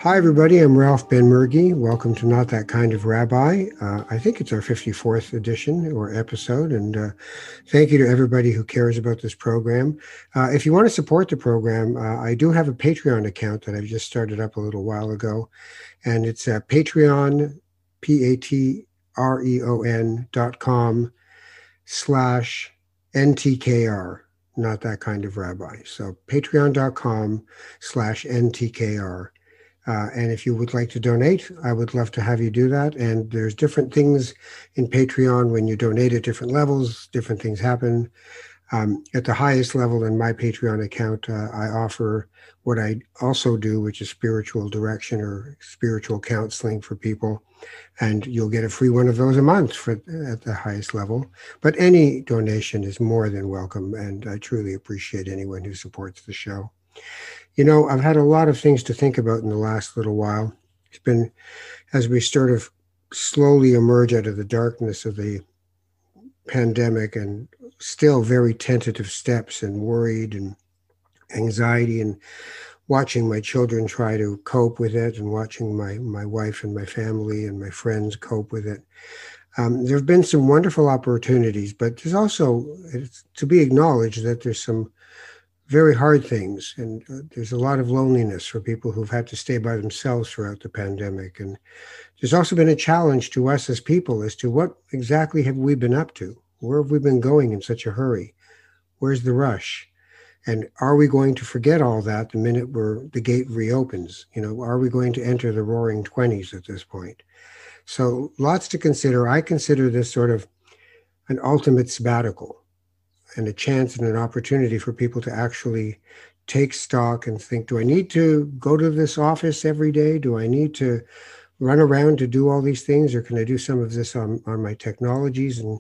Hi, everybody. I'm Ralph Ben-Murgy. Welcome to Not That Kind of Rabbi. I think it's our 54th edition or episode, and thank you to everybody who cares about this program. If you want to support the program, I do have a Patreon account that I've just started up a little while ago, and it's Patreon, patreon.com/NTKR, Not That Kind of Rabbi. So patreon.com/NTKR. And if you would like to donate, I would love to have you do that. And there's different things in Patreon when you donate at different levels, different things happen. At the highest level in my Patreon account, I offer what I also do, which is spiritual direction or spiritual counseling for people. And you'll get a free one of those a month at the highest level. But any donation is more than welcome. And I truly appreciate anyone who supports the show. You know, I've had a lot of things to think about in the last little while. It's been, as we sort of slowly emerge out of the darkness of the pandemic and still very tentative steps and worried and anxiety and watching my children try to cope with it and watching my wife and my family and my friends cope with it. There have been some wonderful opportunities, but there's also to be acknowledged that there's some very hard things. And there's a lot of loneliness for people who've had to stay by themselves throughout the pandemic. And there's also been a challenge to us as people as to what exactly have we been up to? Where have we been going in such a hurry? Where's the rush? And are we going to forget all that the minute the gate reopens? You know, are we going to enter the roaring 20s at this point? So lots to consider. I consider this sort of an ultimate sabbatical, and a chance and an opportunity for people to actually take stock and think, do I need to go to this office every day? Do I need to run around to do all these things? Or can I do some of this on my technologies and,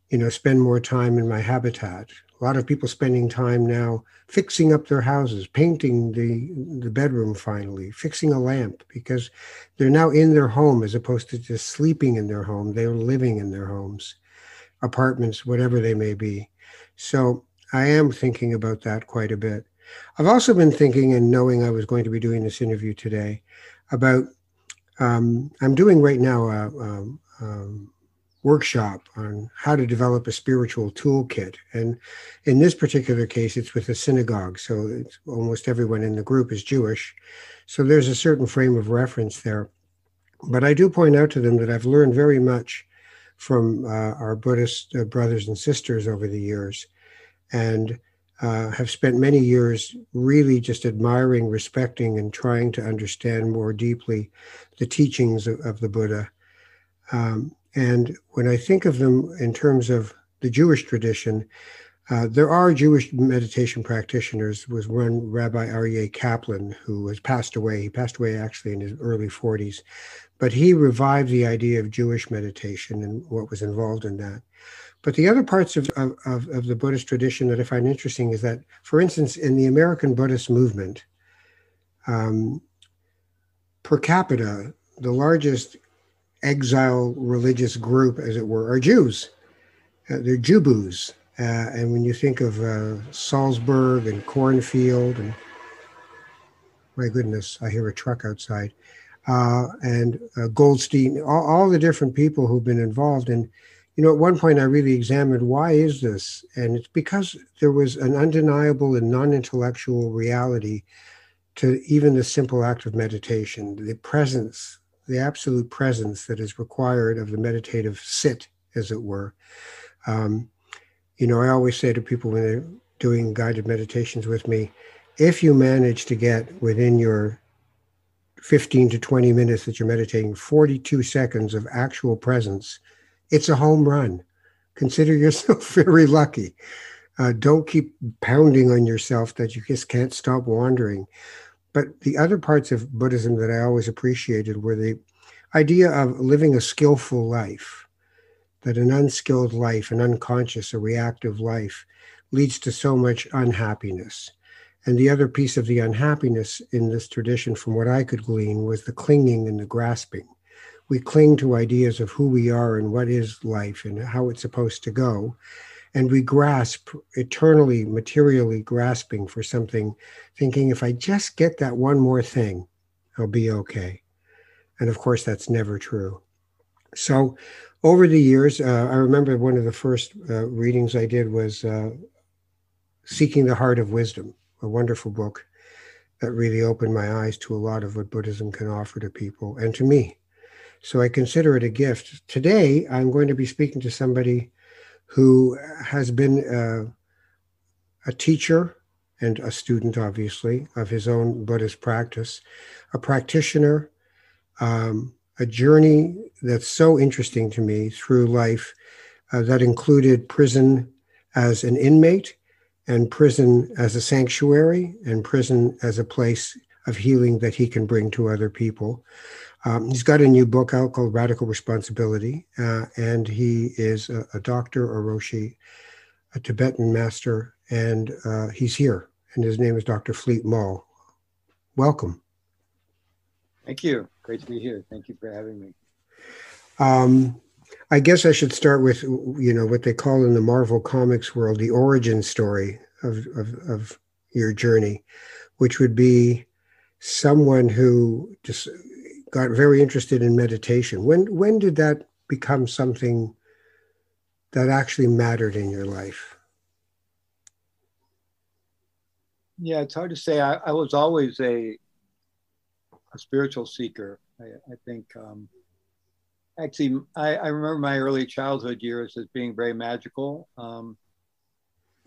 you know, spend more time in my habitat? A lot of people spending time now fixing up their houses, painting the bedroom finally, fixing a lamp, because they're now in their home as opposed to just sleeping in their home. They're living in their homes, apartments, whatever they may be. So I am thinking about that quite a bit. I've also been thinking, and knowing I was going to be doing this interview today, about I'm doing right now a workshop on how to develop a spiritual toolkit. And in this particular case, it's with a synagogue. So it's almost everyone in the group is Jewish. So there's a certain frame of reference there. But I do point out to them that I've learned very much from our Buddhist brothers and sisters over the years, and have spent many years really just admiring, respecting, and trying to understand more deeply the teachings of the Buddha. And when I think of them in terms of the Jewish tradition, there are Jewish meditation practitioners. There was one Rabbi Aryeh Kaplan who has passed away. He passed away actually in his early 40s. But he revived the idea of Jewish meditation and what was involved in that. But the other parts of the Buddhist tradition that I find interesting is that, for instance, in the American Buddhist movement, per capita, the largest exile religious group, as it were, are Jews. They're Jubus. And when you think of Salzburg and Cornfield, and my goodness, I hear a truck outside, and Goldstein, all the different people who've been involved. And, you know, at one point I really examined, why is this? And it's because there was an undeniable and non-intellectual reality to even the simple act of meditation, the presence, the absolute presence that is required of the meditative sit, as it were. You know, I always say to people when they're doing guided meditations with me, if you manage to get within your 15 to 20 minutes that you're meditating, 42 seconds of actual presence, it's a home run. Consider yourself very lucky. Don't keep pounding on yourself that you just can't stop wandering. But the other parts of Buddhism that I always appreciated were the idea of living a skillful life, that an unskilled life, an unconscious, a reactive life leads to so much unhappiness. And the other piece of the unhappiness in this tradition, from what I could glean, was the clinging and the grasping. We cling to ideas of who we are and what is life and how it's supposed to go. And we grasp, eternally, materially grasping for something, thinking if I just get that one more thing, I'll be okay. And of course, that's never true. So over the years, I remember one of the first readings I did was Seeking the Heart of Wisdom, a wonderful book that really opened my eyes to a lot of what Buddhism can offer to people and to me. So I consider it a gift. Today, I'm going to be speaking to somebody who has been a teacher and a student, obviously, of his own Buddhist practice, a practitioner, a journey that's so interesting to me through life that included prison as an inmate and prison as a sanctuary and prison as a place of healing that he can bring to other people. He's got a new book out called Radical Responsibility, and he is a doctor, a Roshi, a Tibetan master, and he's here, and his name is Dr. Fleet Maull. Welcome. Thank you. Great to be here. Thank you for having me. I guess I should start with, what they call in the Marvel Comics world, the origin story of your journey, which would be someone who just got very interested in meditation. When did that become something that actually mattered in your life? Yeah, it's hard to say. I was always a spiritual seeker. I think actually I remember my early childhood years as being very magical.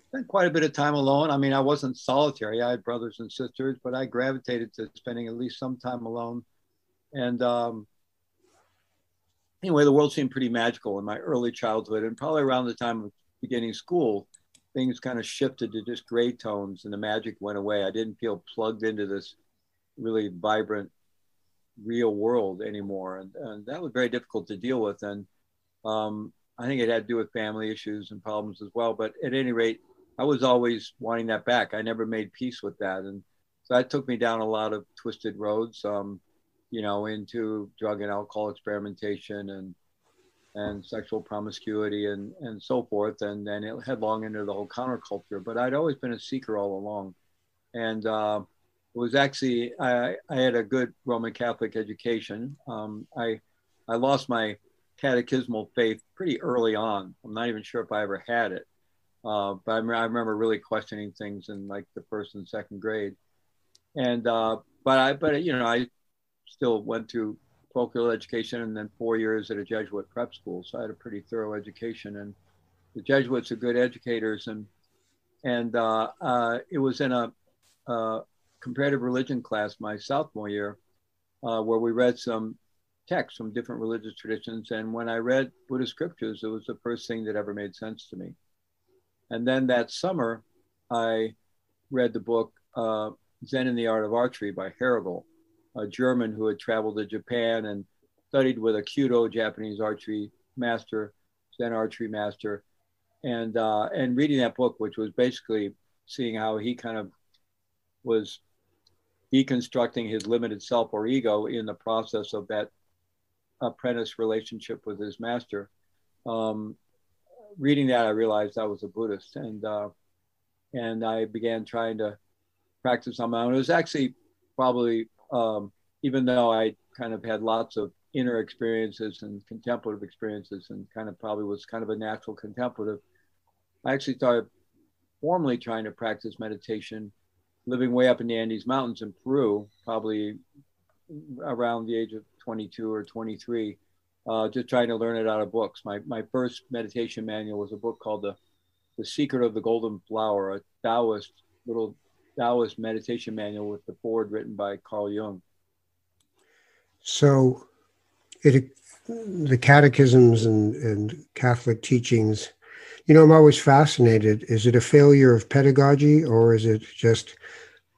Spent quite a bit of time alone. I mean, I wasn't solitary. I had brothers and sisters, but I gravitated to spending at least some time alone. And anyway, the world seemed pretty magical in my early childhood, and probably around the time of beginning school, things kind of shifted to just gray tones and the magic went away. I didn't feel plugged into this really vibrant real world anymore. And that was very difficult to deal with. And I think it had to do with family issues and problems as well. But at any rate, I was always wanting that back. I never made peace with that. And so that took me down a lot of twisted roads, into drug and alcohol experimentation and sexual promiscuity and so forth. And then it headlong into the whole counterculture. But I'd always been a seeker all along. And it was actually, I had a good Roman Catholic education. I lost my catechismal faith pretty early on. I'm not even sure if I ever had it. But I remember really questioning things in like the first and second grade. And, but I still went to parochial education and then 4 years at a Jesuit prep school. So I had a pretty thorough education, and the Jesuits are good educators. And it was in a comparative religion class my sophomore year, where we read some texts from different religious traditions. And when I read Buddhist scriptures, it was the first thing that ever made sense to me. And then that summer, I read the book Zen and the Art of Archery by Herogel, a German who had traveled to Japan and studied with a Kyudo Japanese archery master, Zen archery master. And reading that book, which was basically seeing how he kind of was deconstructing his limited self or ego in the process of that apprentice relationship with his master. Reading that, I realized I was a Buddhist, and I began trying to practice on my own. It was actually probably, even though I kind of had lots of inner experiences and contemplative experiences and kind of probably was kind of a natural contemplative, I actually started formally trying to practice meditation living way up in the Andes Mountains in Peru, probably around the age of 22 or 23, just trying to learn it out of books. My first meditation manual was a book called The Secret of the Golden Flower, a little Taoist meditation manual with the foreword written by Carl Jung. So the catechisms and Catholic teachings, I'm always fascinated. Is it a failure of pedagogy, or is it just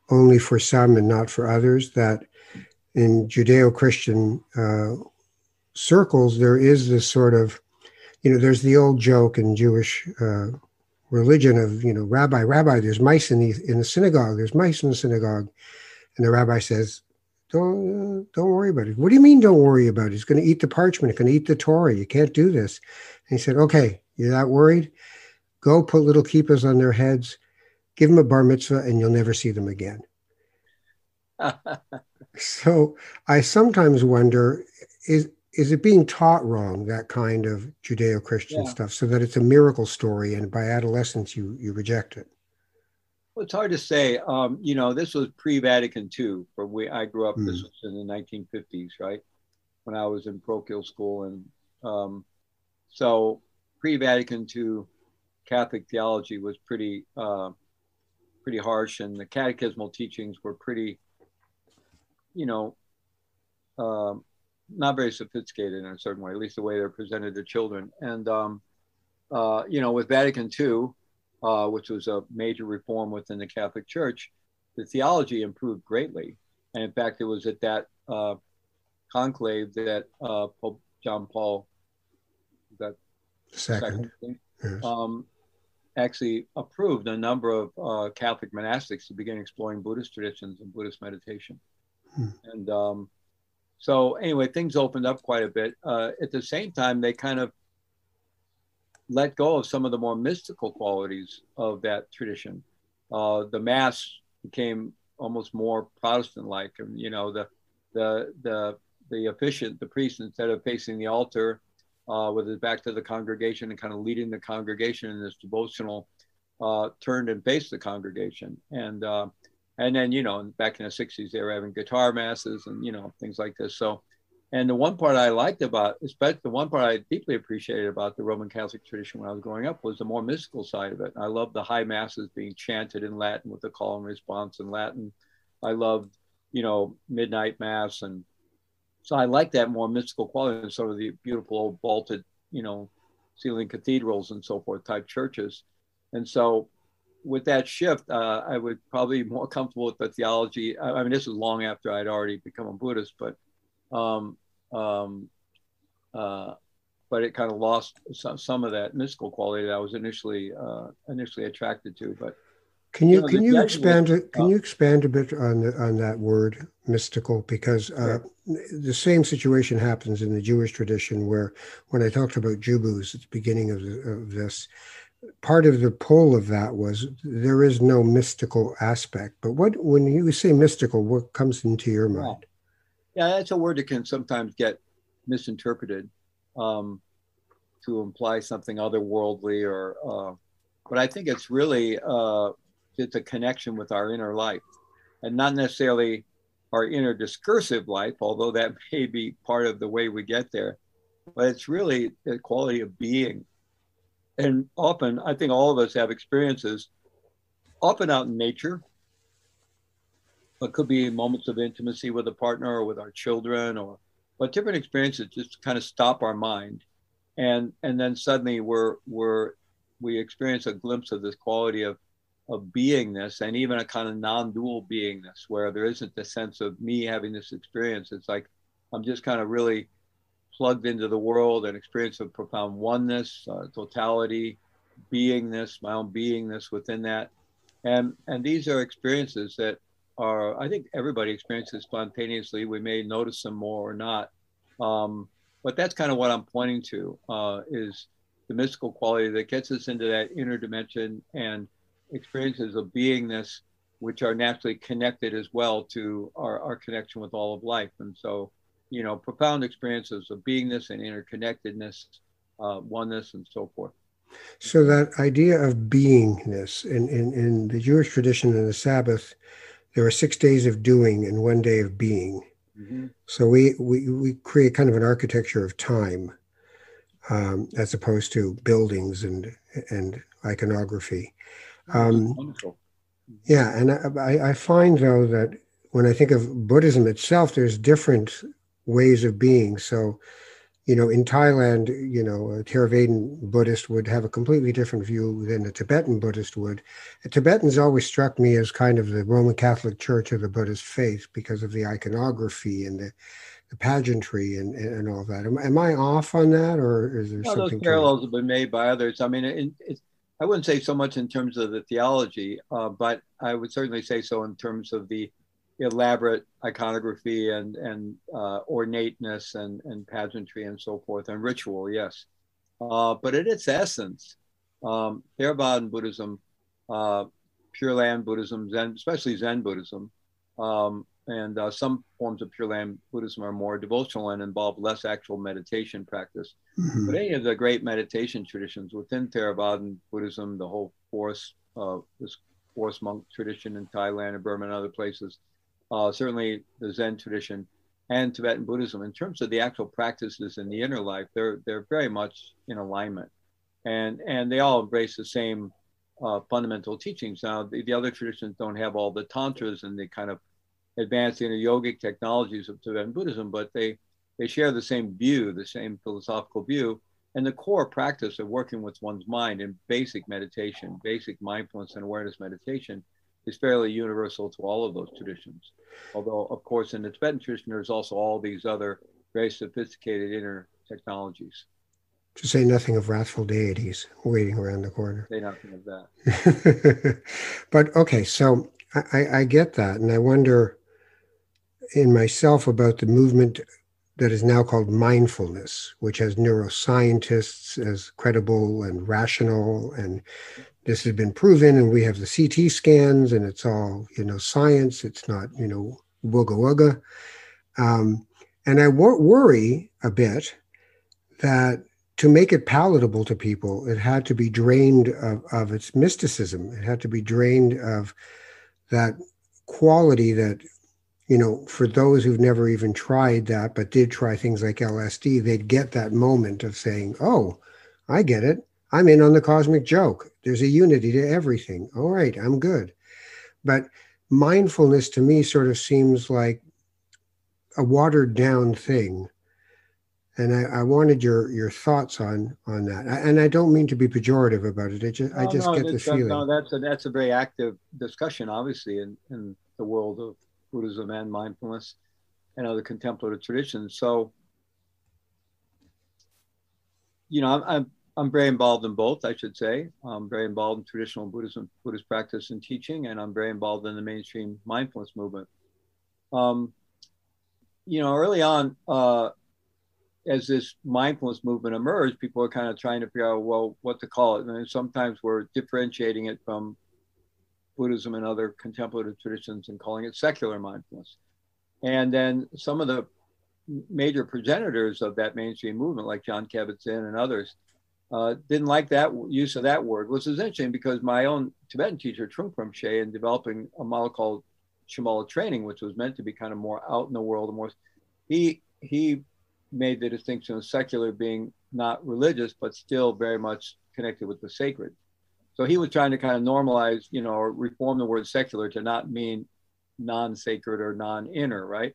only for some and not for others? That in Judeo-Christian circles, there is this sort of, there's the old joke in Jewish religion of, Rabbi, there's mice in the synagogue. There's mice in the synagogue. And the rabbi says, don't worry about it. What do you mean don't worry about it? It's going to eat the parchment. It's going to eat the Torah. You can't do this. And he said, okay, you're that worried? Go put little kippas on their heads, give them a bar mitzvah, and you'll never see them again. So I sometimes wonder, is it being taught wrong, that kind of Judeo-Christian Yeah. stuff, so that it's a miracle story, and by adolescence you reject it? Well, it's hard to say. This was pre-Vatican II. I grew up. This Mm. was in the 1950s, right? When I was in parochial school, and um, so pre-Vatican II Catholic theology was pretty harsh, and the catechismal teachings were pretty, you know, um, not very sophisticated in a certain way, at least the way they're presented to children. And with Vatican II, which was a major reform within the Catholic Church, the theology improved greatly. And in fact, it was at that conclave that Pope John Paul, that Second, second, I think, yes. um, actually approved a number of Catholic monastics to begin exploring Buddhist traditions and Buddhist meditation. Mm. And so, anyway, things opened up quite a bit. At the same time, they kind of let go of some of the more mystical qualities of that tradition. The Mass became almost more Protestant-like, and the officiant, the priest, instead of facing the altar with his back to the congregation and kind of leading the congregation in this devotional, turned and faced the congregation. And then, back in the 60s, they were having guitar masses and, things like this. So, and the one part I liked about, especially the one part I deeply appreciated about the Roman Catholic tradition when I was growing up, was the more mystical side of it. I loved the high masses being chanted in Latin with the call and response in Latin. I loved, midnight mass. And so I like that more mystical quality than some of the beautiful old vaulted, ceiling cathedrals and so forth type churches. And so with that shift, I would probably be more comfortable with the theology. I mean, this was long after I'd already become a Buddhist, um, um, uh, but it kind of lost some of that mystical quality that I was initially attracted to. But Can you the Jesuits, expand a bit on that word mystical? Because sure, the same situation happens in the Jewish tradition, where when I talked about Jubus at the beginning of this, part of the pull of that was there is no mystical aspect. But when you say mystical, what comes into your yeah, mind? yeah, that's a word that can sometimes get misinterpreted um, to imply something otherworldly, but I think it's really it's a connection with our inner life, and not necessarily our inner discursive life, although that may be part of the way we get there. But it's really the quality of being. And often, I think all of us have experiences, often out in nature, but could be moments of intimacy with a partner or with our children, but different experiences just kind of stop our mind, and then suddenly we experience a glimpse of this quality of beingness, and even a kind of non-dual beingness where there isn't the sense of me having this experience. It's like I'm just kind of really plugged into the world and experience of profound oneness, totality, beingness, my own beingness within that. And these are experiences that are, I think everybody experiences spontaneously. We may notice them more or not. Um, but that's kind of what I'm pointing to, is the mystical quality that gets us into that inner dimension and experiences of beingness, which are naturally connected as well to our connection with all of life. And so, profound experiences of beingness and interconnectedness, oneness, and so forth. So that idea of beingness in the Jewish tradition and the Sabbath, there are 6 days of doing and 1 day of being. Mm-hmm. So we create kind of an architecture of time, as opposed to buildings and iconography. Oh, that's Um, wonderful. yeah, and I find though that when I think of Buddhism itself, there's different ways of being. So in Thailand, a Theravadan Buddhist would have a completely different view than a Tibetan Buddhist would. Tibetans always struck me as kind of the Roman Catholic Church of the Buddhist faith because of the iconography and the pageantry and all that. Am I off on that, or is there No, those something to it? parallels have been made by others. I mean, I wouldn't say so much in terms of the theology, but I would certainly say so in terms of the elaborate iconography and ornateness and pageantry and so forth and ritual. Yes, but at its essence, Theravada Buddhism, uh, Pure Land Buddhism, Zen, especially Zen Buddhism, and some forms of Pure Land Buddhism are more devotional and involve less actual meditation practice. But Hmm. any of the great meditation traditions within Theravadan Buddhism, the whole this forest monk tradition in Thailand and Burma and other places, certainly the Zen tradition and Tibetan Buddhism, in terms of the actual practices in the inner life, they're very much in alignment, and they all embrace the same fundamental teachings. Now, the other traditions don't have all the tantras and the kind of advanced inner yogic technologies of Tibetan Buddhism, but they share the same view, the same philosophical view, and the core practice of working with one's mind in basic meditation, basic mindfulness and awareness meditation, is fairly universal to all of those traditions. Although, of course, in the Tibetan tradition, there's also all these other very sophisticated inner technologies. To say nothing of wrathful deities waiting around the corner. Say nothing of that. But okay, so I get that, and I wonder in myself about the movement that is now called mindfulness, which has neuroscientists as credible and rational, and this has been proven, and we have the CT scans, and it's all science. It's not wooga wooga, and I worry a bit that to make it palatable to people, it had to be drained of its mysticism. It had to be drained of that quality that, for those who've never even tried that, but did try things like LSD, they'd get that moment of saying, oh, I get it. I'm in on the cosmic joke. There's a unity to everything. All right, I'm good. But mindfulness to me sort of seems like a watered down thing. And I wanted your thoughts on that. And I don't mean to be pejorative about it. I No, just no, get the feeling. no, that's a very active discussion, obviously, in the world of Buddhism and mindfulness and other contemplative traditions. So, I'm very involved in both, I should say. I'm very involved in traditional Buddhist practice and teaching, and I'm very involved in the mainstream mindfulness movement. Um, Early on, as this mindfulness movement emerged, people are kind of trying to figure out, well, what to call it. And sometimes we're differentiating it from Buddhism and other contemplative traditions and calling it secular mindfulness. And then some of the major progenitors of that mainstream movement, like John Kabat-Zinn and others, didn't like that use of that word, which is interesting because my own Tibetan teacher, Trungpa Rinpoche, in developing a model called Shambhala training, which was meant to be kind of more out in the world, and more, he made the distinction of secular being not religious, but still very much connected with the sacred. So he was trying to kind of normalize, or reform the word secular to not mean non-sacred or non-inner, right?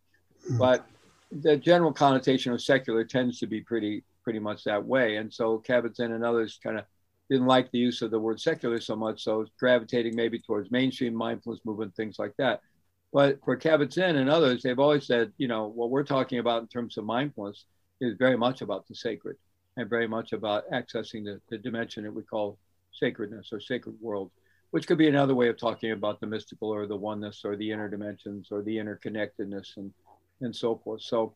But the general connotation of secular tends to be pretty much that way. And so Kabat-Zinn and others kind of didn't like the use of the word secular so much, so gravitating maybe towards mainstream mindfulness movement, things like that. But for Kabat-Zinn and others, they've always said, what we're talking about in terms of mindfulness is very much about the sacred and very much about accessing the dimension that we call sacredness or sacred world, which could be another way of talking about the mystical or the oneness or the inner dimensions or the interconnectedness and so forth. So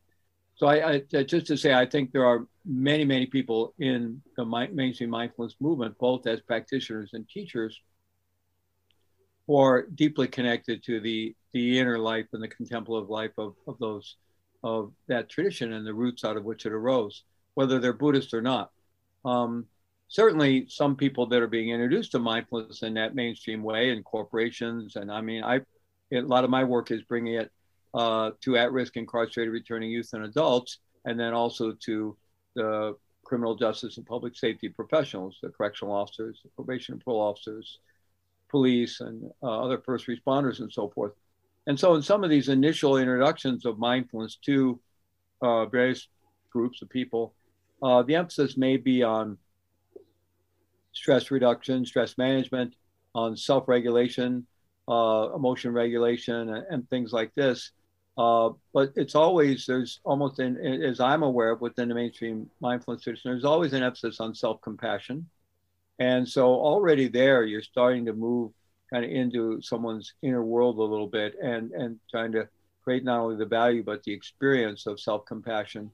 I just to say, I think there are many people in the mainstream mindfulness movement, both as practitioners and teachers, who are deeply connected to the inner life and the contemplative life of that tradition and the roots out of which it arose, whether they're Buddhist or not. Certainly, some people that are being introduced to mindfulness in that mainstream way, in corporations, and I mean, a lot of my work is bringing it to at-risk incarcerated returning youth and adults, and then also to the criminal justice and public safety professionals, the correctional officers, the probation and parole officers, police, and other first responders and so forth. And so in some of these initial introductions of mindfulness to various groups of people, the emphasis may be on stress reduction, stress management, on self-regulation, emotion regulation, and things like this. But it's always, there's almost, as I'm aware of within the mainstream mindfulness tradition, there's always an emphasis on self-compassion. And so already there, you're starting to move kind of into someone's inner world a little bit and trying to create not only the value, but the experience of self-compassion.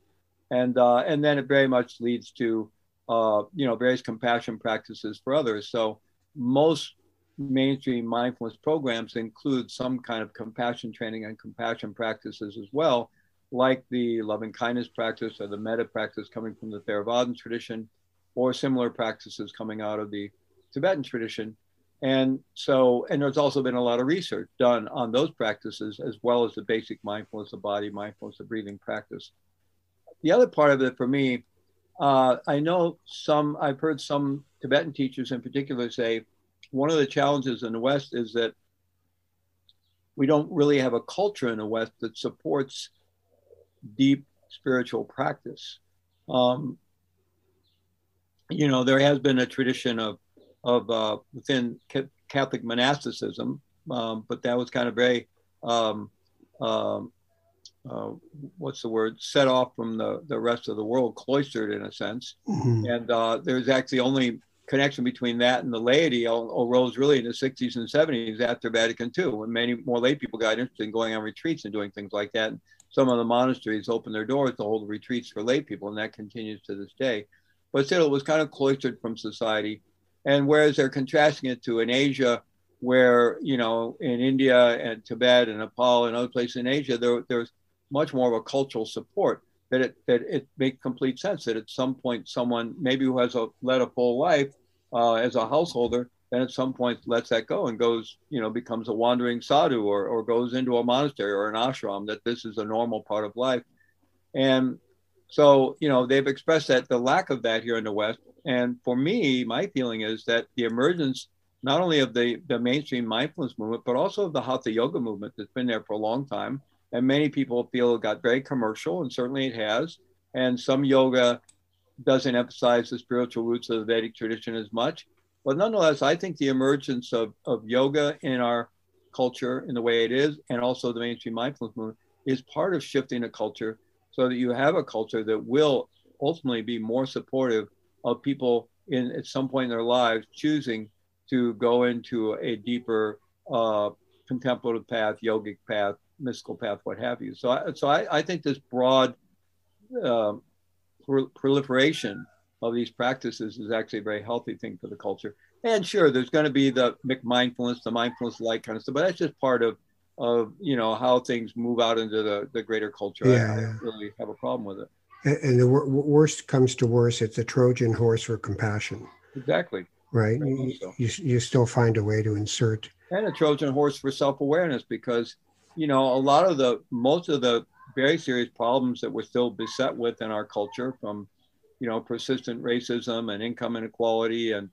And then it very much leads to, various compassion practices for others. So most mainstream mindfulness programs include some kind of compassion training and compassion practices as well, like the loving kindness practice or the metta practice coming from the Theravadan tradition, or similar practices coming out of the Tibetan tradition. And so, and there's also been a lot of research done on those practices, as well as the basic mindfulness of body, mindfulness of breathing practice. The other part of it for me, I've heard some Tibetan teachers in particular say, one of the challenges in the West is that we don't really have a culture in the West that supports deep spiritual practice. There has been a tradition of within Catholic monasticism, but that was kind of very what's the word, set off from the rest of the world, cloistered in a sense. Mm-hmm. And there's actually only connection between that and the laity arose really in the 60s and 70s after Vatican II, when many more lay people got interested in going on retreats and doing things like that. And some of the monasteries opened their doors to hold retreats for lay people, and that continues to this day. But still, it was kind of cloistered from society. And whereas they're contrasting it to in Asia, where, in India and Tibet and Nepal and other places in Asia, there's much more of a cultural support, that it makes complete sense that at some point someone maybe who has led a full life as a householder, then at some point lets that go and goes, becomes a wandering sadhu or goes into a monastery or an ashram, that this is a normal part of life. And so, they've expressed that the lack of that here in the West. And for me, my feeling is that the emergence not only of the mainstream mindfulness movement, but also of the Hatha yoga movement that's been there for a long time. And many people feel it got very commercial, and certainly it has. And some yoga doesn't emphasize the spiritual roots of the Vedic tradition as much. But nonetheless, I think the emergence of yoga in our culture in the way it is, and also the mainstream mindfulness movement, is part of shifting a culture so that you have a culture that will ultimately be more supportive of people at some point in their lives choosing to go into a deeper contemplative path, yogic path, mystical path, what have you. So I think this broad proliferation of these practices is actually a very healthy thing for the culture. And sure, there's going to be the mindfulness, the mindfulness light kind of stuff, but that's just part of how things move out into the greater culture. Yeah, I don't really have a problem with it. And the worst comes to worst, it's a Trojan horse for compassion. Exactly. Right. You still find a way to insert. And a Trojan horse for self-awareness, because, most of the very serious problems that we're still beset with in our culture, from, persistent racism and income inequality and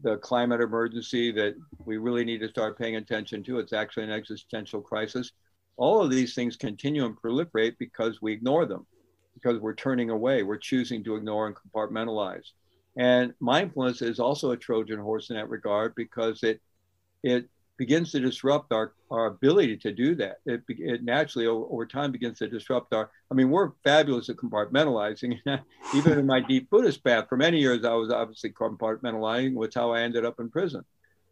the climate emergency that we really need to start paying attention to. It's actually an existential crisis. All of these things continue and proliferate because we ignore them, because we're turning away, we're choosing to ignore and compartmentalize. And mindfulness is also a Trojan horse in that regard, because it begins to disrupt our ability to do that. It naturally over time begins to disrupt we're fabulous at compartmentalizing. Even in my deep Buddhist path, for many years, I was obviously compartmentalizing, which is how I ended up in prison.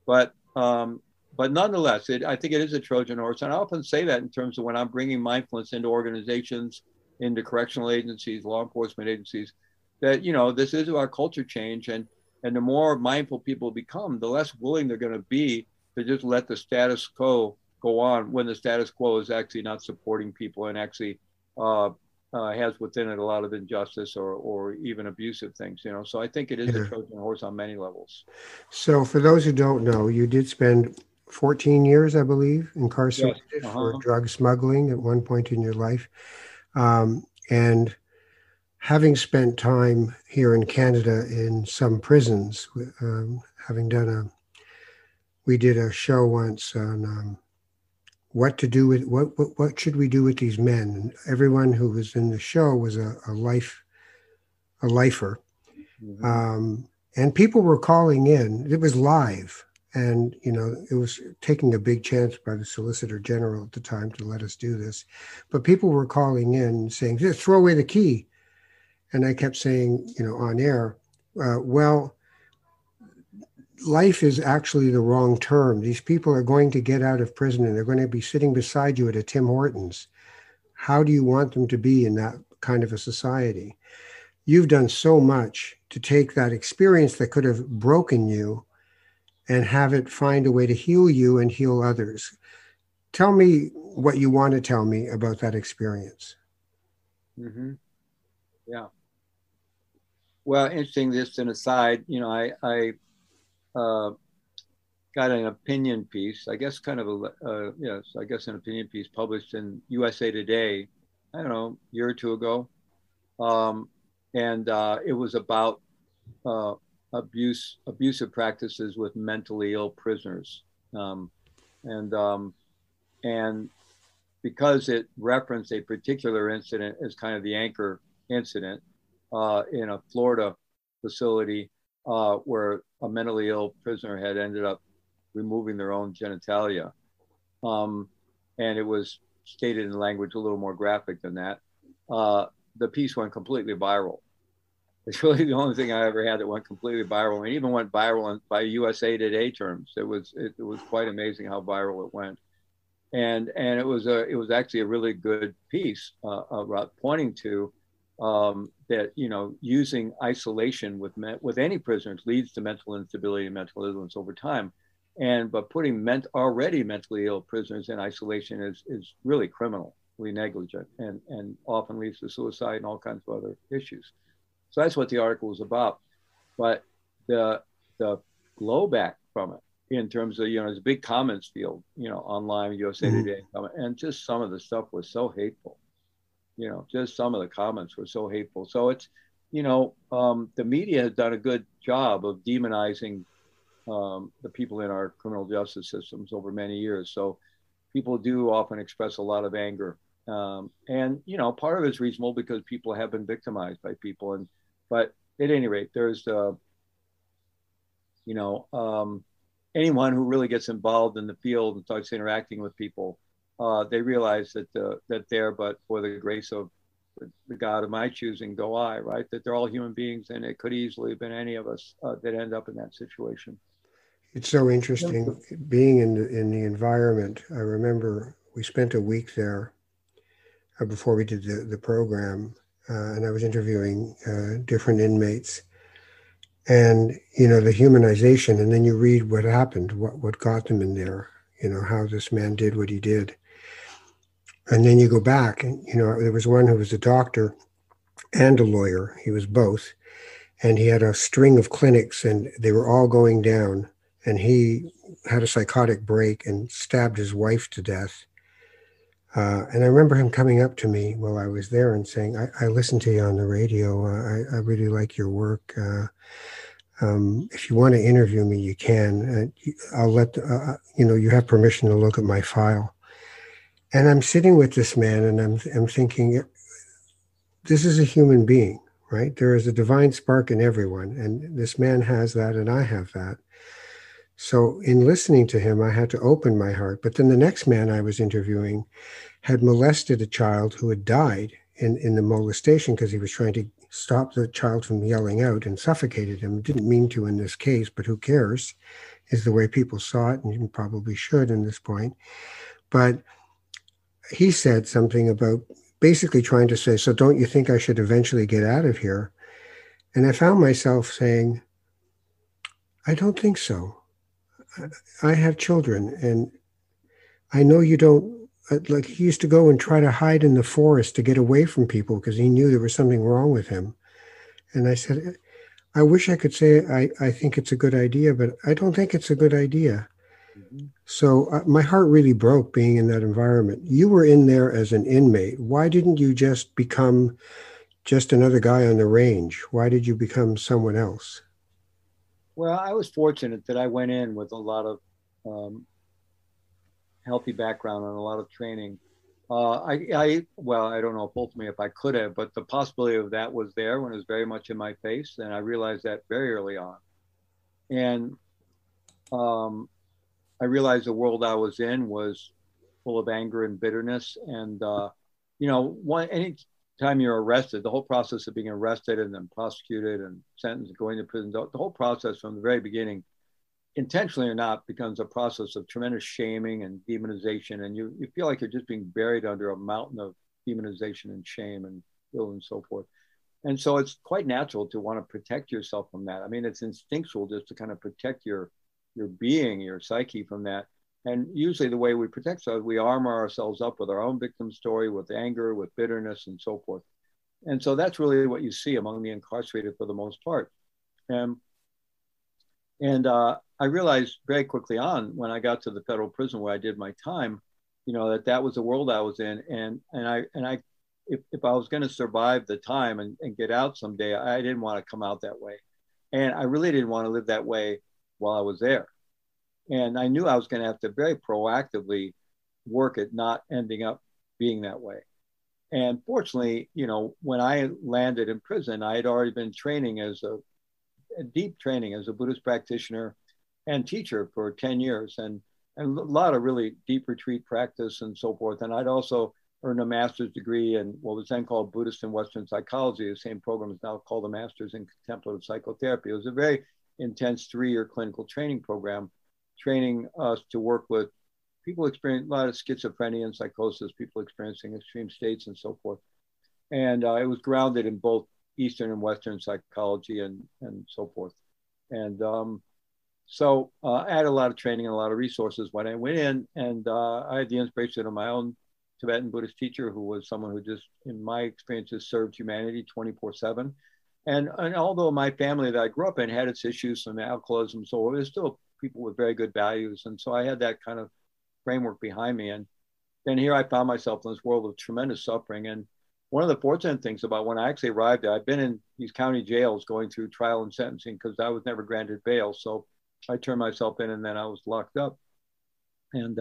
But nonetheless, I think it is a Trojan horse. And I often say that in terms of when I'm bringing mindfulness into organizations, into correctional agencies, law enforcement agencies, that, this is our culture change. And the more mindful people become, the less willing they're going to be to just let the status quo go on, when the status quo is actually not supporting people and actually has within it a lot of injustice or even abusive things, So I think it is a Trojan horse on many levels. So for those who don't know, you did spend 14 years, I believe, incarcerated for drug smuggling at one point in your life. And having spent time here in Canada in some prisons, we did a show once on what to do with what should we do with these men. And everyone who was in the show was a lifer, and people were calling in. It was live, and it was taking a big chance by the Solicitor General at the time to let us do this. But people were calling in saying, "Just throw away the key," and I kept saying, on air, well, life is actually the wrong term. These people are going to get out of prison and they're going to be sitting beside you at a Tim Hortons. How do you want them to be in that kind of a society? You've done so much to take that experience that could have broken you and have it find a way to heal you and heal others. Tell me what you want to tell me about that experience. Mm-hmm. Yeah. Well, interesting. Just an aside, I got an opinion piece, I guess, kind of yes, I guess an opinion piece published in USA Today, I don't know, a year or two ago, um, and it was about uh, abusive practices with mentally ill prisoners, um, and and because it referenced a particular incident as kind of the anchor incident in a Florida facility where a mentally ill prisoner had ended up removing their own genitalia. Um, and it was stated in language a little more graphic than that. Uh, the piece went completely viral. It's really the only thing I ever had that went completely viral, and even went viral by USA Today terms. It was quite amazing how viral it went, and it was actually a really good piece about pointing to that using isolation with any prisoners leads to mental instability and mental illness over time, but putting already mentally ill prisoners in isolation is really criminally negligent and often leads to suicide and all kinds of other issues. So that's what the article was about. But the the blowback from it in terms of, there's a big comments field, online, USA Mm-hmm. Today, and just some of the stuff was so hateful. Just some of the comments were so hateful. So it's, the media has done a good job of demonizing the people in our criminal justice systems over many years. So people do often express a lot of anger. And, part of it's reasonable because people have been victimized by people. But at any rate, there's, you know, um, anyone who really gets involved in the field and starts interacting with people, they realize that there, but for the grace of the God of my choosing, go I, right? That they're all human beings, and it could easily have been any of us that end up in that situation. It's so interesting being in the environment. I remember we spent a week there before we did the program, and I was interviewing different inmates, and the humanization, and then you read what happened, what got them in there, how this man did what he did, and then you go back, and there was one who was a doctor and a lawyer. He was both, and he had a string of clinics, and they were all going down, and he had a psychotic break and stabbed his wife to death. And I remember him coming up to me while I was there and saying, I listened to you on the radio. I really like your work. If you want to interview me, you can. I'll let, you have permission to look at my file. And I'm sitting with this man and I'm thinking, this is a human being, right? There is a divine spark in everyone. And this man has that and I have that. So in listening to him, I had to open my heart. But then the next man I was interviewing had molested a child who had died in the molestation because he was trying to stop the child from yelling out and suffocated him. Didn't mean to in this case, but who cares, is the way people saw it, and you probably should in this point. But he said something about basically trying to say, so don't you think I should eventually get out of here? And I found myself saying, I don't think so. I have children, and I know you don't. Like, he used to go and try to hide in the forest to get away from people because he knew there was something wrong with him. And I said, I wish I could say I think it's a good idea, but I don't think it's a good idea. Mm-hmm. So my heart really broke being in that environment. You were in there as an inmate. Why didn't you just become just another guy on the range? Why did you become someone else? Well, I was fortunate that I went in with a lot of um, healthy background and a lot of training. Well, I don't know if ultimately if I could have, but the possibility of that was there when it was very much in my face, and I realized that very early on. And um, I realized the world I was in was full of anger and bitterness. And any time you're arrested, the whole process of being arrested and then prosecuted and sentenced, going to prison, the whole process from the very beginning, intentionally or not, becomes a process of tremendous shaming and demonization, and you feel like you're just being buried under a mountain of demonization and shame and ill and so forth. And so it's quite natural to want to protect yourself from that. I mean, it's instinctual just to kind of protect your being, your psyche from that. And usually the way we protect ourselves, we armor ourselves up with our own victim story, with anger, with bitterness, and so forth. And so that's really what you see among the incarcerated for the most part. Um, and I realized very quickly on when I got to the federal prison where I did my time, that that was the world I was in. And if I was going to survive the time and get out someday, I didn't want to come out that way. And I really didn't want to live that way while I was there. And I knew I was going to have to very proactively work at not ending up being that way. And fortunately, when I landed in prison, I had already been training as a deep training as a Buddhist practitioner and teacher for 10 years and a lot of really deep retreat practice and so forth. And I'd also earned a master's degree in what was then called Buddhist and Western psychology. The same program is now called the Master's in Contemplative Psychotherapy. It was a very intense 3-year clinical training program, training us to work with people experiencing a lot of schizophrenia and psychosis, people experiencing extreme states and so forth. And it was grounded in both Eastern and Western psychology and so forth. And so I had a lot of training and a lot of resources when I went in, and I had the inspiration of my own Tibetan Buddhist teacher, who was someone who just, in my experiences, served humanity 24/7. And although my family that I grew up in had its issues, some alcoholism, so it was still people with very good values. And so I had that kind of framework behind me. And then here I found myself in this world of tremendous suffering. And one of the fortunate things about when I actually arrived there, I've been in these county jails going through trial and sentencing because I was never granted bail. So I turned myself in and then I was locked up. And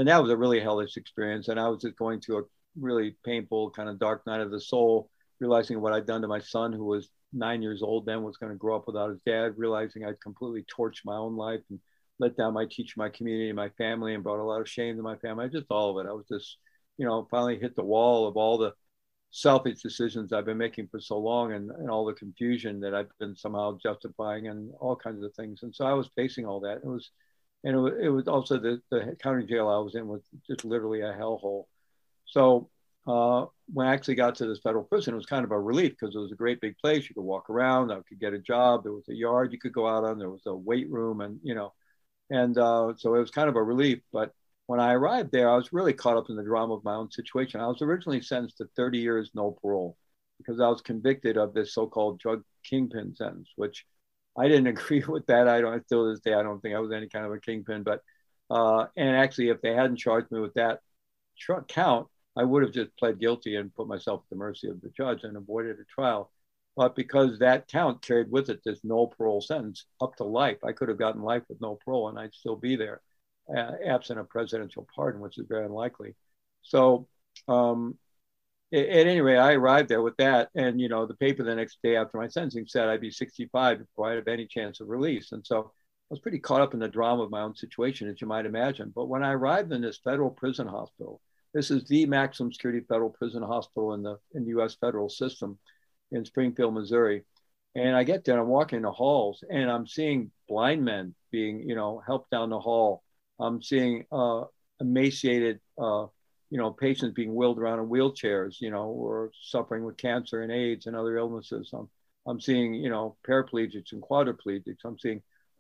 that was a really hellish experience. And I was just going through a really painful kind of dark night of the soul, realizing what I'd done to my son, who was 9 years old then, was going to grow up without his dad, realizing I'd completely torched my own life and let down my teacher, my community, my family, and brought a lot of shame to my family. Just all of it. I was just, finally hit the wall of all the selfish decisions I've been making for so long and all the confusion that I've been somehow justifying and all kinds of things. And so I was facing all that. It was also the county jail I was in was just literally a hellhole. So when I actually got to this federal prison, it was kind of a relief because it was a great big place. You could walk around, I could get a job. There was a yard you could go out on. There was a weight room so it was kind of a relief. But when I arrived there, I was really caught up in the drama of my own situation. I was originally sentenced to 30 years, no parole, because I was convicted of this so-called drug kingpin sentence, which I didn't agree with that. Still to this day, I don't think I was any kind of a kingpin. But, and actually, if they hadn't charged me with that count, I would have just pled guilty and put myself at the mercy of the judge and avoided a trial. But because that count carried with it this no parole sentence up to life, I could have gotten life with no parole and I'd still be there, absent a presidential pardon, which is very unlikely. So at any rate, I arrived there with that. And, the paper the next day after my sentencing said I'd be 65 before I had any chance of release. And so I was pretty caught up in the drama of my own situation, as you might imagine. But when I arrived in this federal prison hospital, this is the maximum security federal prison hospital in the U.S. federal system in Springfield, Missouri. And I get there and I'm walking in the halls and I'm seeing blind men being, helped down the hall. I'm seeing emaciated, patients being wheeled around in wheelchairs, or suffering with cancer and AIDS and other illnesses. I'm seeing, paraplegics and quadriplegics.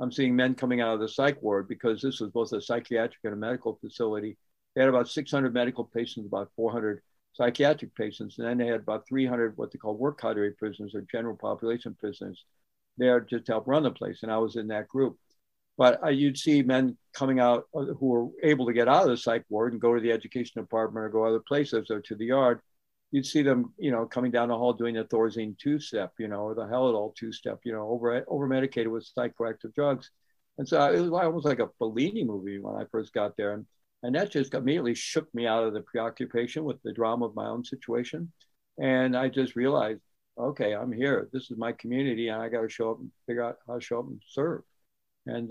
I'm seeing men coming out of the psych ward because this was both a psychiatric and a medical facility. They had about 600 medical patients, about 400 psychiatric patients, and then they had about 300 what they call work cadre prisoners or general population prisoners there just to help run the place. And I was in that group. But you'd see men coming out who were able to get out of the psych ward and go to the education department or go other places or to the yard. You'd see them, coming down the hall doing the Thorazine two-step, or the Helidol two-step, over medicated with psychoactive drugs. And so it was almost like a Fellini movie when I first got there. And that just immediately shook me out of the preoccupation with the drama of my own situation. And I just realized, okay, I'm here. This is my community and I got to show up and figure out how to show up and serve. And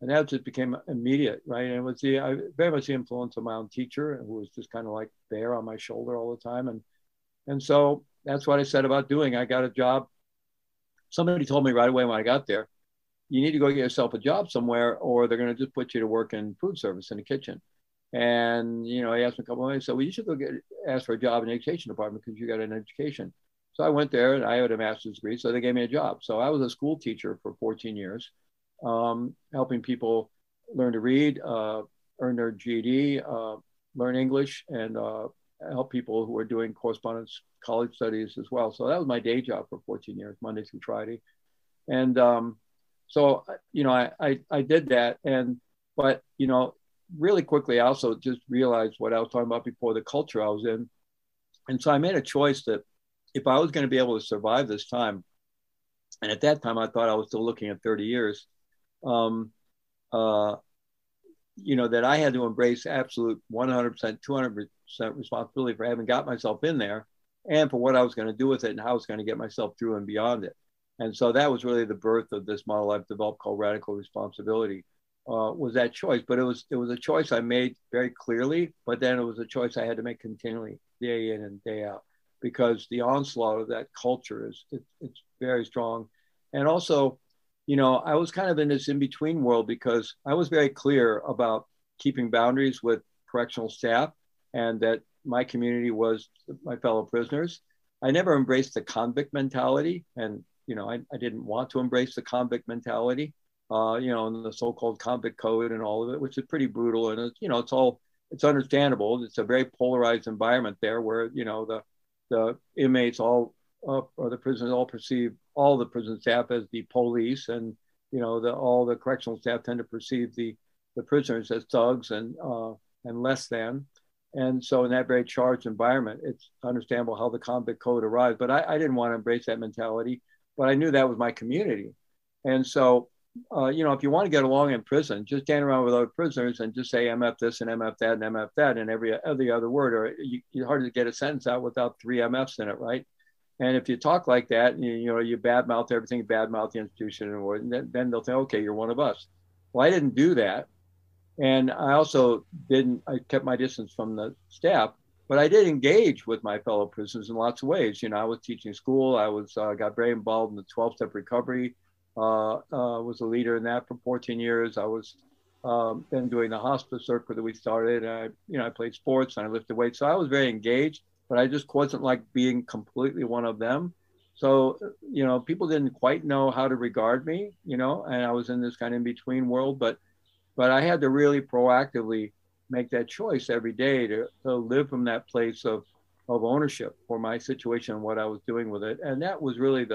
that just became immediate, right? And it was very much the influence of my own teacher, who was just kind of like there on my shoulder all the time. And so that's what I set about doing. I got a job. Somebody told me right away when I got there, you need to go get yourself a job somewhere or they're going to just put you to work in food service in the kitchen. And, he asked me a couple of ways. So well, you should go ask for a job in the education department because you got an education. So I went there and I had a master's degree. So they gave me a job. So I was a school teacher for 14 years. helping people learn to read, earn their GED, learn English, and help people who are doing correspondence college studies as well. So that was my day job for 14 years, Monday through Friday. And so, I did that. But, really quickly, I also just realized what I was talking about before, the culture I was in. And so I made a choice that if I was going to be able to survive this time, and at that time I thought I was still looking at 30 years, that I had to embrace absolute 100%, 200% responsibility for having got myself in there and for what I was going to do with it and how I was going to get myself through and beyond it. And so that was really the birth of this model I've developed called radical responsibility, was that choice. But it was a choice I made very clearly, but then it was a choice I had to make continually, day in and day out, because the onslaught of that culture it's very strong. And also, I was kind of in this in-between world because I was very clear about keeping boundaries with correctional staff and that my community was my fellow prisoners. I never embraced the convict mentality. And, I didn't want to embrace the convict mentality, and the so-called convict code and all of it, which is pretty brutal. And, it's understandable. It's a very polarized environment there where, the inmates all, or the prisoners all perceive all the prison staff as the police, and all the correctional staff tend to perceive the prisoners as thugs and less than. And so in that very charged environment, it's understandable how the convict code arrived. But I didn't want to embrace that mentality, but I knew that was my community. And so, if you want to get along in prison, just stand around with other prisoners and just say MF this and MF that and MF that and every other word, or you're hard to get a sentence out without 3 MFs in it, right? And if you talk like that, you badmouth everything, badmouth the institution, and then they'll think, okay, you're one of us. Well, I didn't do that. And I also I kept my distance from the staff, but I did engage with my fellow prisoners in lots of ways. I was teaching school. I got very involved in the 12-step recovery, was a leader in that for 14 years. I was then doing the hospice circuit that we started. I played sports and I lifted weights. So I was very engaged, but I just wasn't like being completely one of them. So, people didn't quite know how to regard me, and I was in this kind of in-between world, but I had to really proactively make that choice every day to live from that place of ownership for my situation and what I was doing with it. And that was really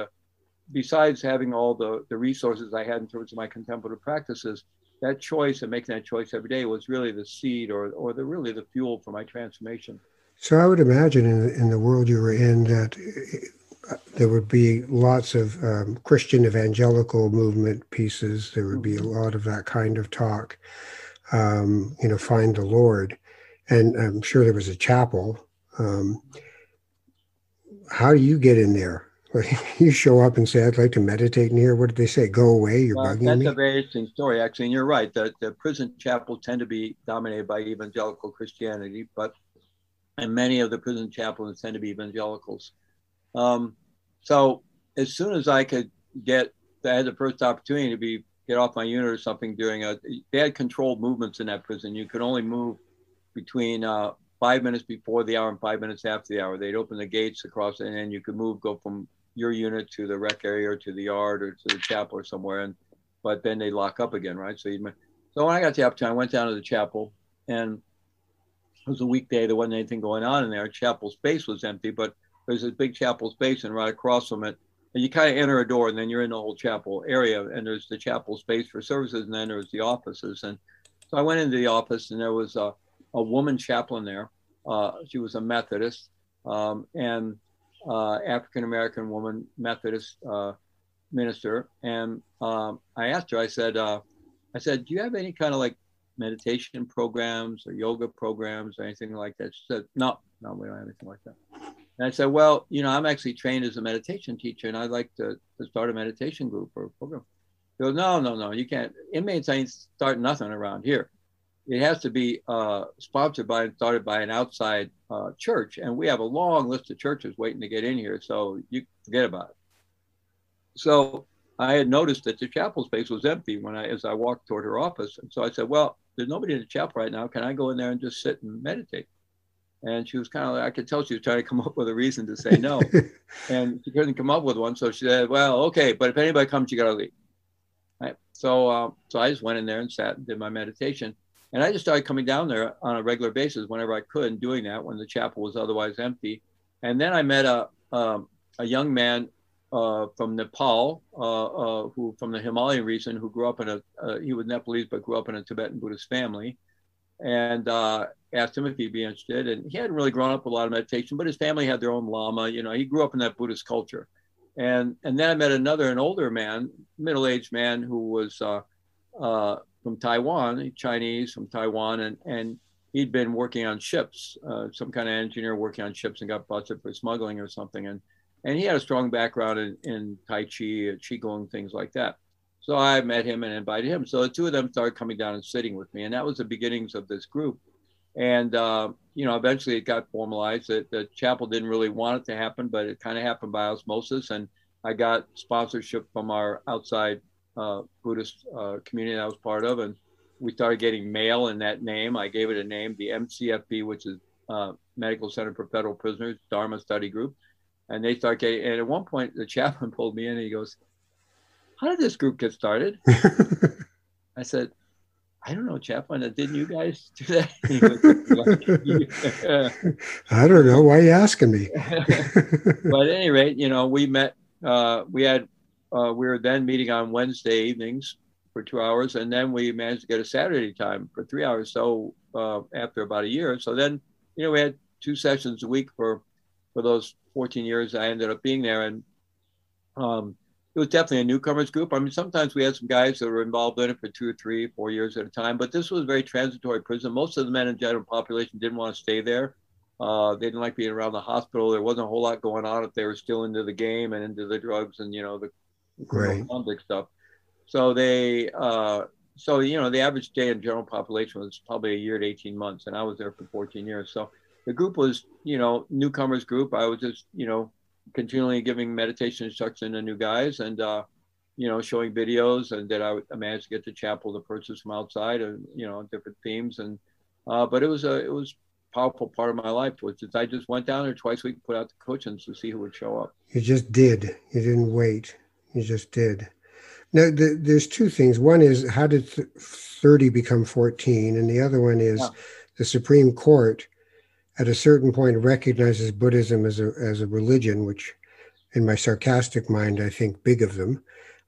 besides having all the resources I had in terms of my contemplative practices, that choice and making that choice every day was really the seed or really the fuel for my transformation. So I would imagine in the world you were in that there would be lots of Christian evangelical movement pieces. There would be a lot of that kind of talk, find the Lord. And I'm sure there was a chapel. How do you get in there? You show up and say, I'd like to meditate in here. What did they say? Go away, you're bugging me? That's a very interesting story, actually. And you're right. The prison chapels tend to be dominated by evangelical Christianity, and many of the prison chaplains tend to be evangelicals. So as soon as I could I had the first opportunity to get off my unit or something they had controlled movements in that prison. You could only move between 5 minutes before the hour and 5 minutes after the hour. They'd open the gates across, and then you could go from your unit to the rec area or to the yard or to the chapel or somewhere. But then they lock up again, right? So when I got the opportunity, I went down to the chapel, and it was a weekday. There wasn't anything going on in there. Chapel space was empty, but there's this big chapel space, and right across from it, and you kind of enter a door, and then you're in the whole chapel area, and there's the chapel space for services, and then there's the offices. And so I went into the office, and there was a woman chaplain there. She was a Methodist, and African-American woman Methodist minister. And I asked her, I said, do you have any kind of like meditation programs or yoga programs or anything like that? She said, no, we don't have anything like that. And I said, well, I'm actually trained as a meditation teacher, and I'd like to start a meditation group or a program. She goes, no, you can't. Inmates ain't start nothing around here. It has to be sponsored by and started by an outside church. And we have a long list of churches waiting to get in here, so you forget about it. So I had noticed that the chapel space was empty as I walked toward her office. And so I said, well, there's nobody in the chapel right now. Can I go in there and just sit and meditate? And she was kind of like, I could tell she was trying to come up with a reason to say no. And she couldn't come up with one. So she said, well, okay, but if anybody comes, you got to leave. So I just went in there and sat and did my meditation. And I just started coming down there on a regular basis whenever I could and doing that when the chapel was otherwise empty. And then I met a young man from Nepal, who from the Himalayan region, who grew up in he was Nepalese, but grew up in a Tibetan Buddhist family. And asked him if he'd be interested. And he hadn't really grown up with a lot of meditation, but his family had their own lama. You know, he grew up in that Buddhist culture. And then I met an older man, middle-aged man who was from Taiwan, Chinese from Taiwan, and he'd been working on ships, some kind of engineer working on ships, and got busted for smuggling or something. And he had a strong background in Tai Chi, Qigong, things like that. So I met him and invited him. So the two of them started coming down and sitting with me, and that was the beginnings of this group. And eventually it got formalized. That the chapel didn't really want it to happen, but it kind of happened by osmosis. And I got sponsorship from our outside Buddhist community that I was part of, and we started getting mail in that name. I gave it a name, the MCFP, which is Medical Center for Federal Prisoners, Dharma Study Group. And they start getting. And at one point, the chaplain pulled me in, and he goes, "How did this group get started?" I said, "I don't know, chaplain. Didn't you guys do that?" He goes, yeah. I don't know. Why are you asking me? But at any rate, we met. We were then meeting on Wednesday evenings for 2 hours, and then we managed to get a Saturday time for 3 hours. So after about a year, so then we had 2 sessions a week for those 14 years I ended up being there, and it was definitely a newcomers group. I mean, sometimes we had some guys that were involved in it for 2 or 3, 4 years at a time, but this was a very transitory prison. Most of the men in general population didn't want to stay there. They didn't like being around the hospital. There wasn't a whole lot going on if they were still into the game and into the drugs and, the criminal convict stuff. So the average stay in general population was probably a year to 18 months, and I was there for 14 years. So the group was, newcomers group. I was just, continually giving meditation instruction to new guys and, showing videos, and that I managed to get the chapel to purchase from outside and, different themes. And, but it was a powerful part of my life, which is I just went down there twice a week, put out the cushions to see who would show up. You just did. You didn't wait. You just did. Now, there's 2 things. One is, how did 30 become 14? And the other one is the Supreme Court at a certain point recognizes Buddhism as a religion, which in my sarcastic mind, I think big of them.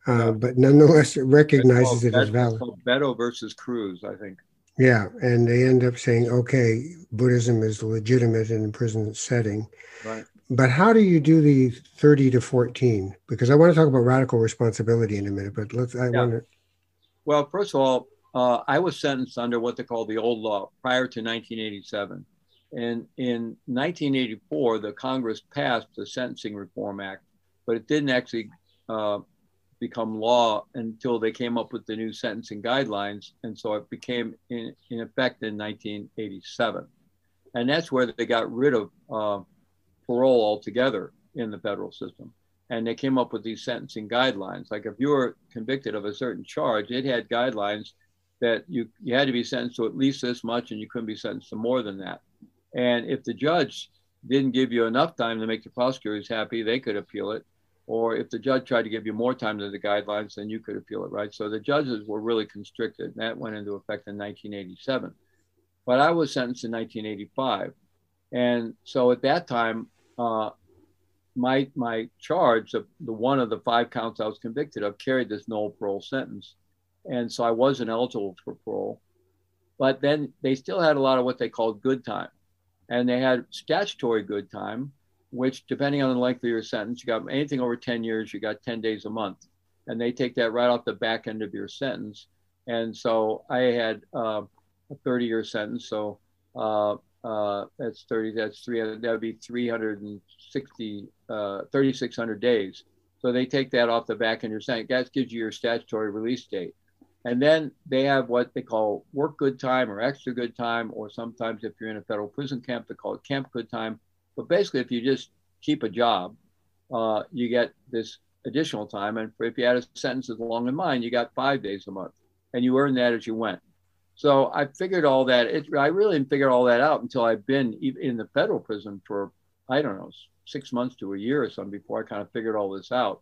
But nonetheless, it recognizes it as valid. It's called Beto versus Cruz, I think. Yeah, and they end up saying, okay, Buddhism is legitimate in a prison setting. Right. But how do you do the 30 to 14? Because I want to talk about radical responsibility in a minute, but Well, first of all, I was sentenced under what they call the old law prior to 1987. And in 1984, the Congress passed the Sentencing Reform Act, but it didn't actually become law until they came up with the new sentencing guidelines. And so it became in effect in 1987. And that's where they got rid of parole altogether in the federal system. And they came up with these sentencing guidelines. Like if you were convicted of a certain charge, it had guidelines that you had to be sentenced to at least this much, and you couldn't be sentenced to more than that. And if the judge didn't give you enough time to make the prosecutors happy, they could appeal it. Or if the judge tried to give you more time than the guidelines, then you could appeal it, right? So the judges were really constricted. And that went into effect in 1987. But I was sentenced in 1985. And so at that time, my charge, the one of the 5 counts I was convicted of, carried this no parole sentence. And so I wasn't eligible for parole. But then they still had a lot of what they called good time. And they had statutory good time, which depending on the length of your sentence, you got anything over 10 years, you got 10 days a month. And they take that right off the back end of your sentence. And so I had a 30-year sentence. So that's 30, that's 300, that would be 360, 3,600 days. So they take that off the back end of your sentence. That gives you your statutory release date. And then they have what they call work good time or extra good time, or sometimes if you're in a federal prison camp, they call it camp good time. But basically, if you just keep a job, you get this additional time. And if you had a sentence as long as mine, you got 5 days a month, and you earn that as you went. So I figured all that. I really didn't figure all that out until I've been in the federal prison for, I don't know, 6 months to a year or something before I kind of figured all this out.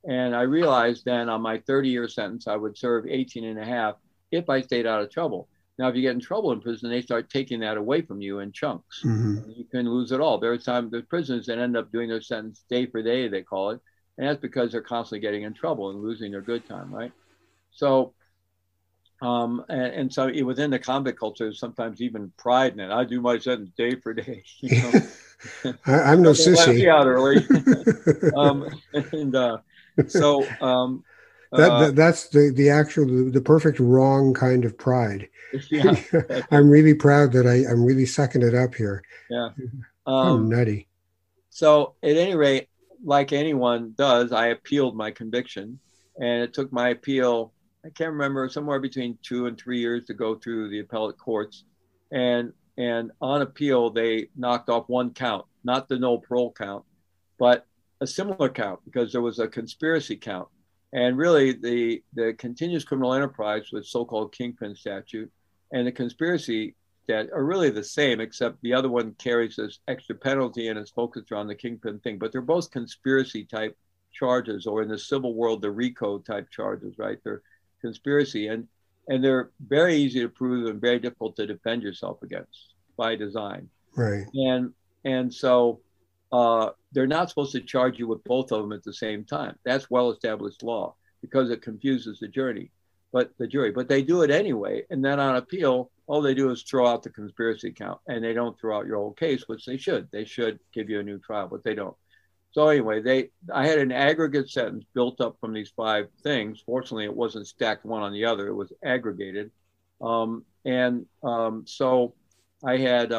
And I realized then on my 30-year sentence, I would serve 18 and a half if I stayed out of trouble. Now, if you get in trouble in prison, they start taking that away from you in chunks. Mm-hmm. You can lose it all. There's prisoners that end up doing their sentence day for day, they call it. And that's because they're constantly getting in trouble and losing their good time, right? So, and so within the convict culture, sometimes even pride in it. I do my sentence day for day, you know. I'm no Don't let me sissy. out early. And so That's the actual the perfect wrong kind of pride. yeah, I'm really proud that I'm really sucking it up here. yeah. How Um, nutty. so at any rate, like anyone does, I appealed my conviction, and it took my appeal. I can't remember, somewhere between 2 and 3 years to go through the appellate courts, and on appeal they knocked off one count, not the no parole count, but a similar count because there was a conspiracy count. And really, the continuous criminal enterprise with so-called kingpin statute and the conspiracy that are really the same, except the other one carries this extra penalty and is focused around the kingpin thing. But they're both conspiracy type charges, or in the civil world, the RICO type charges, right? They're conspiracy, and they're very easy to prove and very difficult to defend yourself against by design. Right. And so they're not supposed to charge you with both of them at the same time. That's well-established law because it confuses the jury. But they do it anyway. And then on appeal, all they do is throw out the conspiracy count, and they don't throw out your whole case, which they should. They should give you a new trial, but they don't. So anyway, I had an aggregate sentence built up from these five things. Fortunately, it wasn't stacked one on the other; it was aggregated. So I had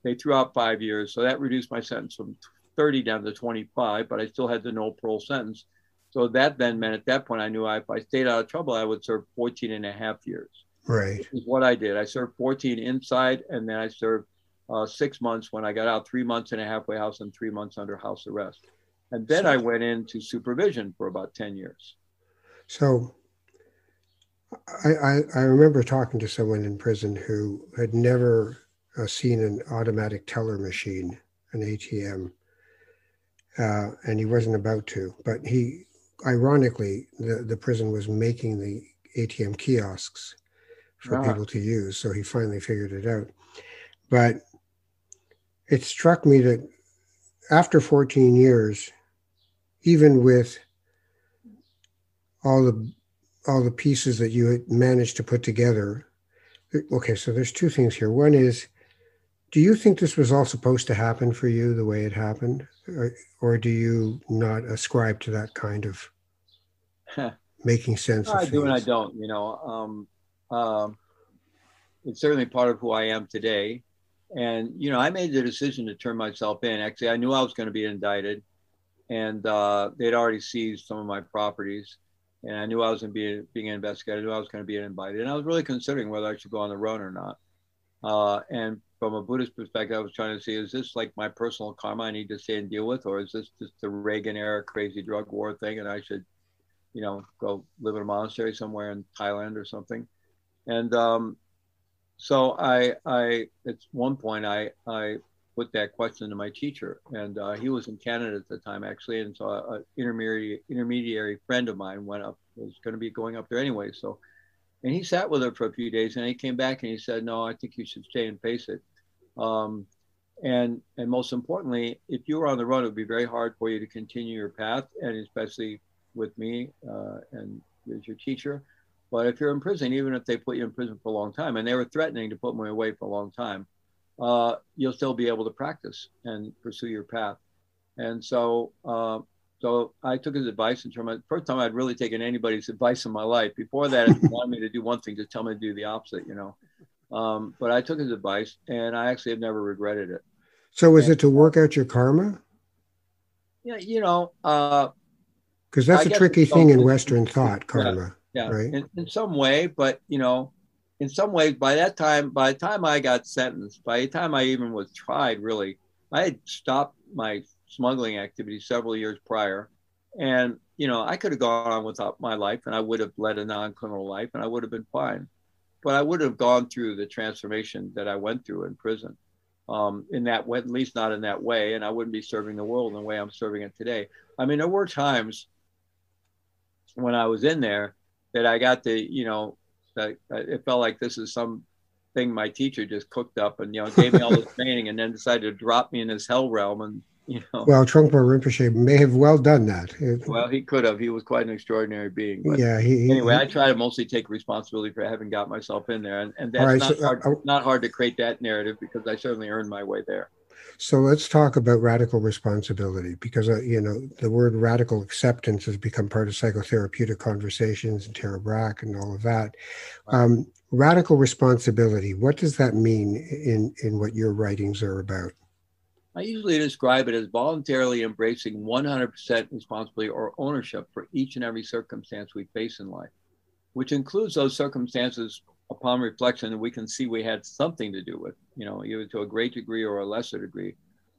they threw out 5 years, so that reduced my sentence from 30 down to 25. But I still had the no parole sentence. So that then meant at that point I knew if I stayed out of trouble, I would serve 14 and a half years. Right. Which is what I did. I served 14 inside, and then I served 6 months when I got out, 3 months in a halfway house and 3 months under house arrest. And then I went into supervision for about 10 years. So I remember talking to someone in prison who had never seen an automatic teller machine, an ATM, and he wasn't about to. But ironically, the prison was making the ATM kiosks for people to use, so he finally figured it out. But it struck me that after 14 years, even with all the pieces that you had managed to put together, okay, so there's two things here. One is, do you think this was all supposed to happen for you the way it happened? Or do you not ascribe to that kind of making sense of I things? do and I don't, it's certainly part of who I am today. And, I made the decision to turn myself in. Actually, I knew I was going to be indicted, and they'd already seized some of my properties. And I knew I was going to be being investigated. I knew I was going to be invited. And I was really considering whether I should go on the run or not. And from a Buddhist perspective, I was trying to see, is this like my personal karma I need to stay and deal with? Or is this just the Reagan era crazy drug war thing? And I should, go live in a monastery somewhere in Thailand or something. And so at one point, I put that question to my teacher, and he was in Canada at the time, actually. And so an intermediary friend of mine was going to be going up there anyway. So, and he sat with her for a few days, and he came back and he said, no, I think you should stay and face it. And most importantly, if you were on the run, it would be very hard for you to continue your path, and especially with me and as your teacher. But if you're in prison, even if they put you in prison for a long time, and they were threatening to put me away for a long time, you'll still be able to practice and pursue your path. And so I took his advice in terms of the first time I'd really taken anybody's advice in my life. Before that, if you wanted me to do one thing, just tell me to do the opposite, But I took his advice, and I actually have never regretted it. So was it to work out your karma? Yeah, because that's a tricky thing in Western thought, karma. Yeah, right? In some way, but in some ways, by the time I got sentenced, by the time I even was tried, really, I had stopped my smuggling activity several years prior, and I could have gone on without my life, and I would have led a non-criminal life, and I would have been fine, but I would have gone through the transformation that I went through in prison. in that way, at least not in that way. And I wouldn't be serving the world in the way I'm serving it today. I mean, there were times when I was in there that I got the, that it felt like this is some thing my teacher just cooked up and, gave me all this training and then decided to drop me in this hell realm. And, Well, Trungpa Rinpoche may have well done that. Well, he could have. He was quite an extraordinary being. But Yeah. anyway, I try to mostly take responsibility for having got myself in there. And that's right, not hard, not hard to create that narrative because I certainly earned my way there. So let's talk about radical responsibility because, the word radical acceptance has become part of psychotherapeutic conversations and Tara Brach and all of that. Right. Radical responsibility, what does that mean in what your writings are about? I usually describe it as voluntarily embracing 100% responsibility or ownership for each and every circumstance we face in life, which includes those circumstances upon reflection that we can see we had something to do with, either to a great degree or a lesser degree,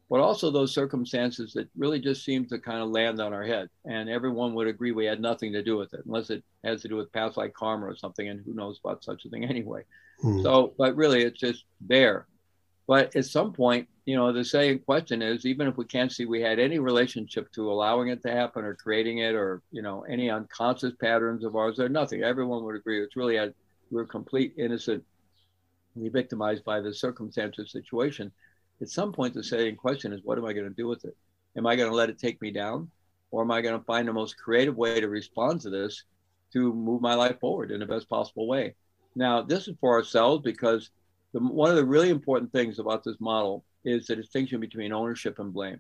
but also those circumstances that really just seem to kind of land on our head. And everyone would agree we had nothing to do with it, unless it has to do with past life karma or something. And who knows about such a thing anyway. So, but really it's just there. But at some point, the saying question is, even if we can't see we had any relationship to allowing it to happen or creating it or, any unconscious patterns of ours, or nothing, everyone would agree it's really we're complete innocent, victimized by the circumstance or situation. At some point, the saying question is, what am I going to do with it? Am I going to let it take me down? Or am I going to find the most creative way to respond to this to move my life forward in the best possible way? Now, this is for ourselves because one of the really important things about this model is the distinction between ownership and blame.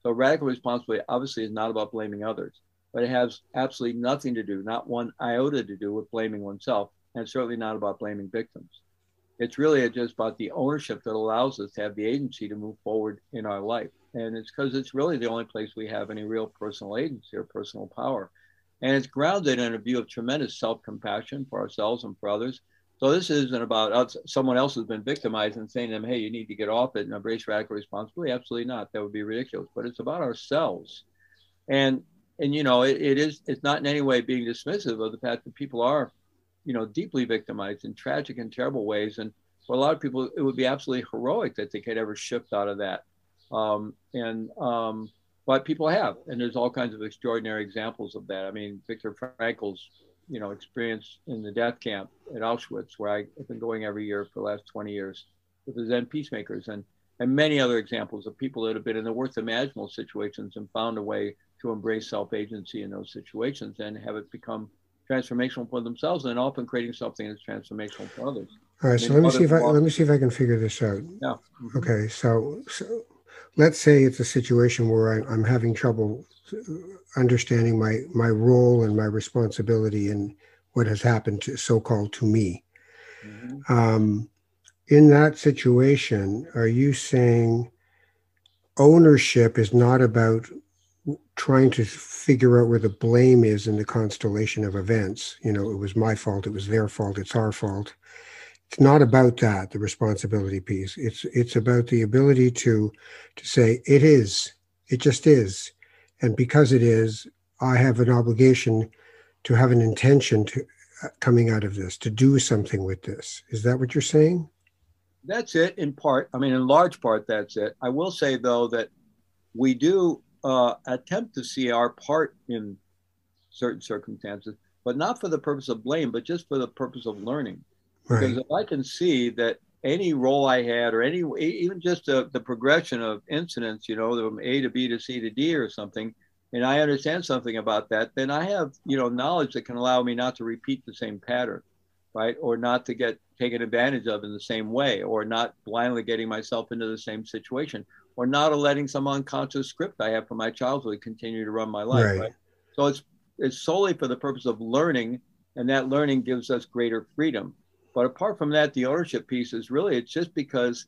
So radical responsibility obviously is not about blaming others, but it has absolutely nothing to do, not one iota to do with blaming oneself, and certainly not about blaming victims. It's really just about the ownership that allows us to have the agency to move forward in our life. And it's because it's really the only place we have any real personal agency or personal power. And it's grounded in a view of tremendous self-compassion for ourselves and for others. So this isn't about us, someone else has been victimized and saying to them, hey, you need to get off it and embrace radical responsibility. Absolutely not. That would be ridiculous. But it's about ourselves. And it's not in any way being dismissive of the fact that people are, deeply victimized in tragic and terrible ways. And for a lot of people, it would be absolutely heroic that they could ever shift out of that. But people have, and there's all kinds of extraordinary examples of that. I mean, Viktor Frankl's, experience in the death camp at Auschwitz, where I've been going every year for the last 20 years with the Zen peacemakers, and many other examples of people that have been in the worst imaginable situations and found a way to embrace self-agency in those situations and have it become transformational for themselves, and often creating something that's transformational for others. All right, so let me see if I can figure this out. Yeah. Okay, so let's say it's a situation where I'm having trouble understanding my role and my responsibility in what has happened so-called to me. In that situation, are you saying ownership is not about trying to figure out where the blame is in the constellation of events? It was my fault, it was their fault, it's our fault. It's not about that, the responsibility piece. It's about the ability to say, it just is. And because it is, I have an obligation to have an intention to coming out of this, to do something with this. Is that what you're saying? That's it in part. I mean, in large part, that's it. I will say, though, that we do attempt to see our part in certain circumstances, but not for the purpose of blame, but just for the purpose of learning. Because if I can see that any role I had, or even just the progression of incidents, from A to B to C to D or something, and I understand something about that, then I have, knowledge that can allow me not to repeat the same pattern, right? Or not to get taken advantage of in the same way, or not blindly getting myself into the same situation, or not letting some unconscious script I have from my childhood continue to run my life, right? So it's solely for the purpose of learning, and that learning gives us greater freedom. But apart from that, the ownership piece is really, it's just because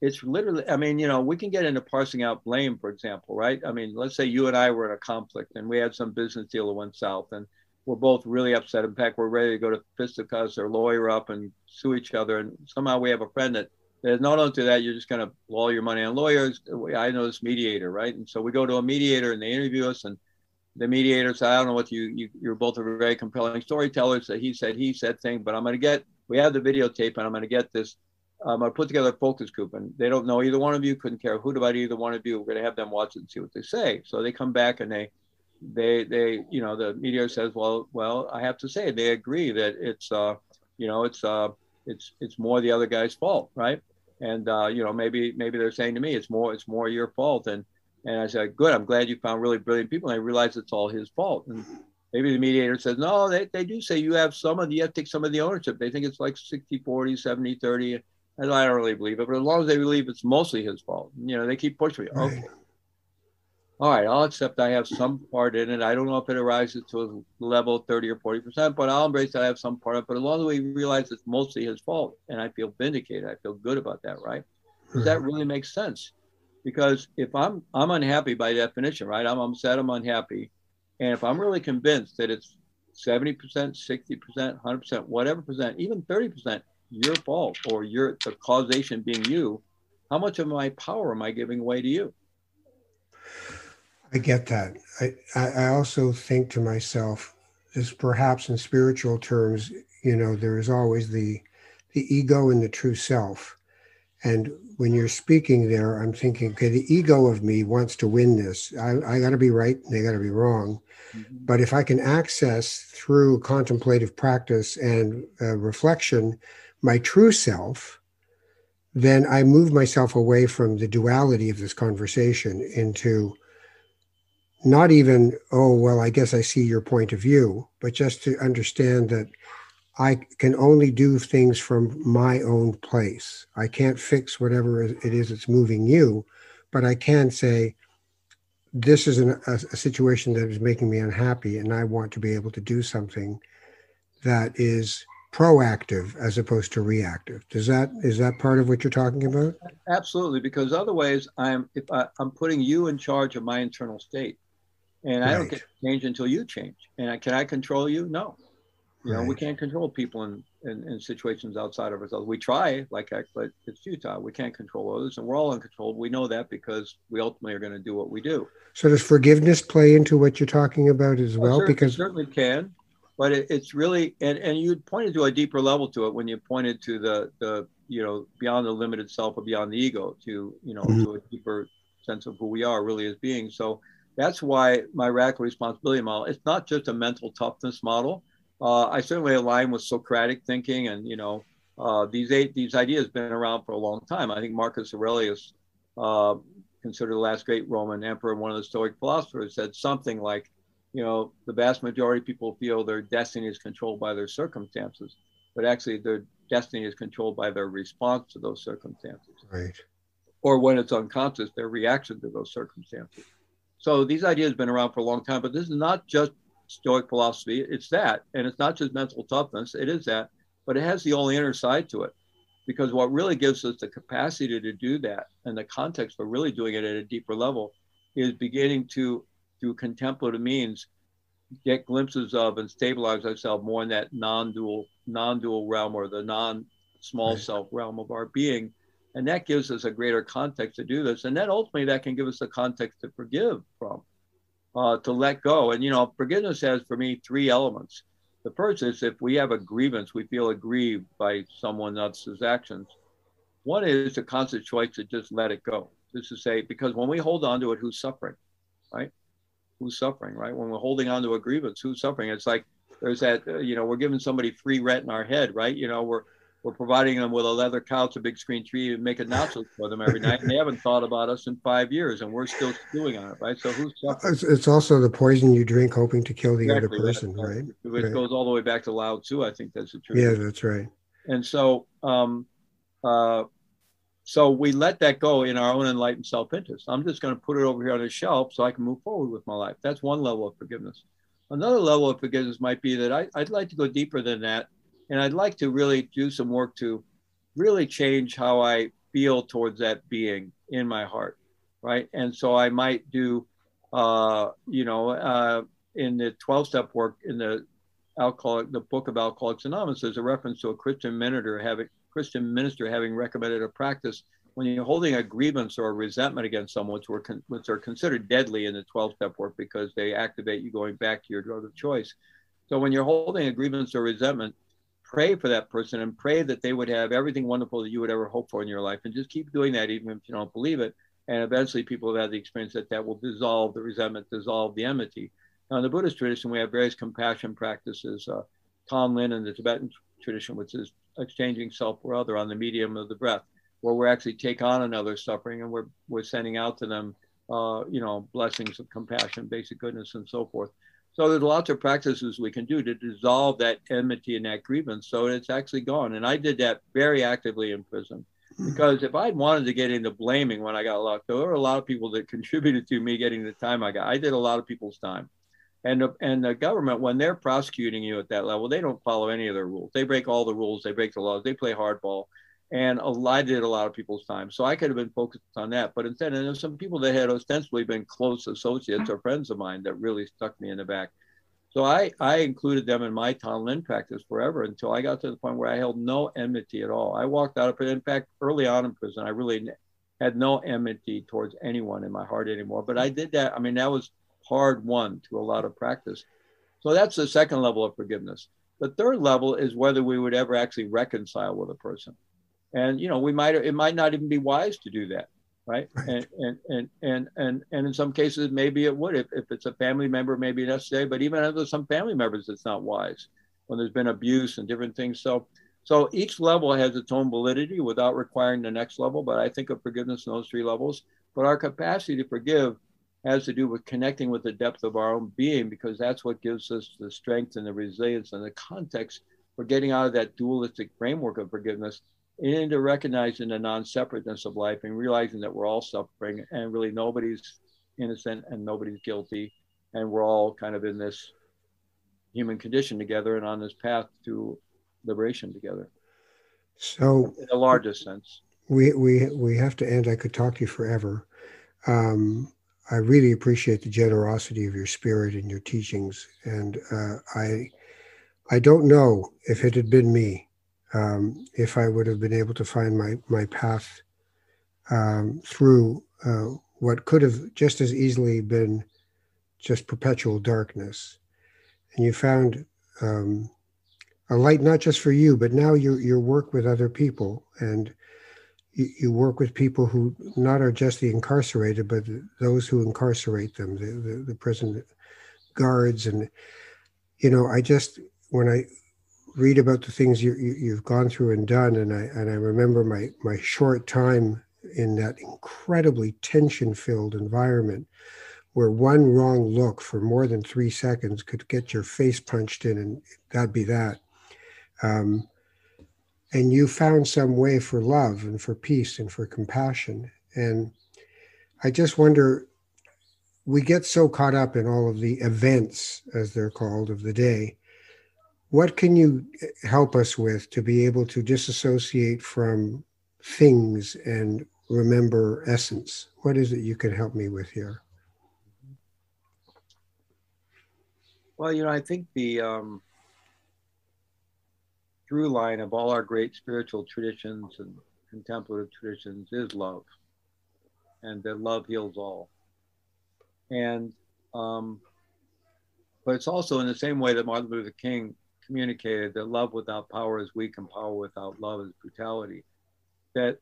it's literally, I mean, we can get into parsing out blame, for example, right? I mean, let's say you and I were in a conflict and we had some business deal that went south and we're both really upset. In fact, we're ready to go to fisticuffs or lawyer up and sue each other. And somehow we have a friend that not only to that, you're just going to blow all your money on lawyers. I know this mediator, right? And so we go to a mediator and they interview us, and the mediator said, I don't know what you're both a very compelling storytellers. So he said thing, but we have the videotape and I'm going to get this I'm going to put together a focus group, and they don't know either one of you, couldn't care who about either one of you. We're going to have them watch it and see what they say. So they come back and the mediator says, well, I have to say, they agree that it's more the other guy's fault, right? And maybe they're saying to me, it's more your fault. And I said, good, I'm glad you found really brilliant people. And I realized it's all his fault. And maybe the mediator says, no, they do say you have you have to take some of the ownership. They think it's like 60-40, 70-30. And I don't really believe it, but as long as they believe it's mostly his fault, they keep pushing me. Right. Okay. All right, I'll accept I have some part in it. I don't know if it arises to a level of 30 or 40%, but I'll embrace that I have some part of it. But as long as we realize it's mostly his fault and I feel vindicated, I feel good about that, right? Does that really make sense? Because if I'm unhappy by definition, right? I'm upset, I'm unhappy. And if I'm really convinced that it's 70%, 60%, 100%, whatever percent, even 30% your fault or the causation being you, how much of my power am I giving away to you? I get that. I also think to myself, this perhaps in spiritual terms, there is always the ego and the true self. And when you're speaking there, I'm thinking, okay, the ego of me wants to win this. I got to be right and they got to be wrong. Mm-hmm. But if I can access through contemplative practice and reflection my true self, then I move myself away from the duality of this conversation into not even, oh, well, I guess I see your point of view, but just to understand that I can only do things from my own place. I can't fix whatever it is that's moving you, but I can say, this is a situation that is making me unhappy, and I want to be able to do something that is proactive as opposed to reactive. Is that part of what you're talking about? Absolutely, because otherwise I'm putting you in charge of my internal state, and I don't Right. get to change until you change. And can I control you? No. Right. We can't control people in situations outside of ourselves. We try like heck, but it's futile. We can't control others, and we're all uncontrollable. We know that because we ultimately are going to do what we do. So does forgiveness play into what you're talking about as well? It Because certainly can, but it's really, and you pointed to a deeper level to it when you pointed to the beyond the limited self or beyond the ego to to a deeper sense of who we are really as beings. So that's why my radical responsibility model, it's not just a mental toughness model. I certainly align with Socratic thinking, and these ideas have been around for a long time. I think Marcus Aurelius, considered the last great Roman emperor and one of the Stoic philosophers, said something like, the vast majority of people feel their destiny is controlled by their circumstances, but actually their destiny is controlled by their response to those circumstances. right. Or when it's unconscious, their reaction to those circumstances. So these ideas have been around for a long time, but this is not just Stoic philosophy. It's that, and it's not just mental toughness. It is that, but it has the only inner side to it, because what really gives us the capacity to do that and the context for really doing it at a deeper level is beginning to, through contemplative means, get glimpses of and stabilize ourselves more in that non-dual realm, or the non-small self realm of our being. And that gives us a greater context to do this. And then ultimately that can give us a context to forgive from, to let go. And, forgiveness has for me three elements. The first is if we have a grievance, we feel aggrieved by someone else's actions. One is a conscious choice to just let it go. Just to say, because when we hold on to it, who's suffering, right? Who's suffering, right? When we're holding on to a grievance, who's suffering? It's like there's that, we're giving somebody free rent in our head, right? We're providing them with a leather couch, a big screen TV, and making nachos for them every night. And they haven't thought about us in 5 years, and we're still stewing on it, right? So who's suffering? It's also the poison you drink hoping to kill the other Exactly. person, right? It goes all the way back to Lao Tzu. I think that's the truth. Yeah, that's right. And so, so we let that go in our own enlightened self-interest. I'm just going to put it over here on the shelf so I can move forward with my life. That's one level of forgiveness. Another level of forgiveness might be that I'd like to go deeper than that. And I'd like to really do some work to really change how I feel towards that being in my heart, right? And so I might do, in the 12-step work in the book of Alcoholics Anonymous, there's a reference to a Christian minister having recommended a practice when you're holding a grievance or a resentment against someone, which are considered deadly in the 12-step work because they activate you going back to your drug of choice. So when you're holding a grievance or resentment, pray for that person and pray that they would have everything wonderful that you would ever hope for in your life, and just keep doing that even if you don't believe it. And eventually people have had the experience that that will dissolve the resentment, dissolve the enmity. Now in the Buddhist tradition, we have various compassion practices. Tonglen in the Tibetan tradition, which is exchanging self for other on the medium of the breath, where we're actually take on another's suffering and we're sending out to them, blessings of compassion, basic goodness, and so forth. So there's lots of practices we can do to dissolve that enmity and that grievance, so it's actually gone. And I did that very actively in prison, because if I'd wanted to get into blaming when I got locked, there were a lot of people that contributed to me getting the time I got. I did a lot of people's time. And the government, when they're prosecuting you at that level, they don't follow any of their rules. They break all the rules. They break the laws. They play hardball. And I did a lot of people's time. So I could have been focused on that. But instead, and there's some people that had ostensibly been close associates or friends of mine that really stuck me in the back. So I included them in my Tonglen practice forever until I got to the point where I held no enmity at all. I walked out of prison. In fact, early on in prison, I really had no enmity towards anyone in my heart anymore. But I did that. I mean, that was hard won to a lot of practice. So that's the second level of forgiveness. The third level is whether we would ever actually reconcile with a person. And it might not even be wise to do that, right? Right. And in some cases maybe it would. If it's a family member, maybe necessary, but even if there's some family members, it's not wise when there's been abuse and different things. So each level has its own validity without requiring the next level. But I think of forgiveness in those three levels. But our capacity to forgive has to do with connecting with the depth of our own being, because that's what gives us the strength and the resilience and the context for getting out of that dualistic framework of forgiveness into recognizing the non-separateness of life and realizing that we're all suffering and really nobody's innocent and nobody's guilty. And we're all kind of in this human condition together and on this path to liberation together. So In the largest sense. we have to end. I could talk to you forever. I really appreciate the generosity of your spirit and your teachings. And I don't know if it had been me, if I would have been able to find my path through what could have just as easily been just perpetual darkness. And you found a light not just for you, but now your work with other people, and you work with people who not are just the incarcerated, but those who incarcerate them, the prison guards. And, when I read about the things you've gone through and done, and I remember my short time in that incredibly tension-filled environment where one wrong look for more than 3 seconds could get your face punched in, and that'd be that. And you found some way for love and for peace and for compassion. And I just wonder, we get so caught up in all of the events, as they're called, of the day. What can you help us with to be able to disassociate from things and remember essence? What is it you can help me with here? Well, I think the through line of all our great spiritual traditions and contemplative traditions is love, and that love heals all. And but it's also in the same way that Martin Luther King communicated that love without power is weak and power without love is brutality. That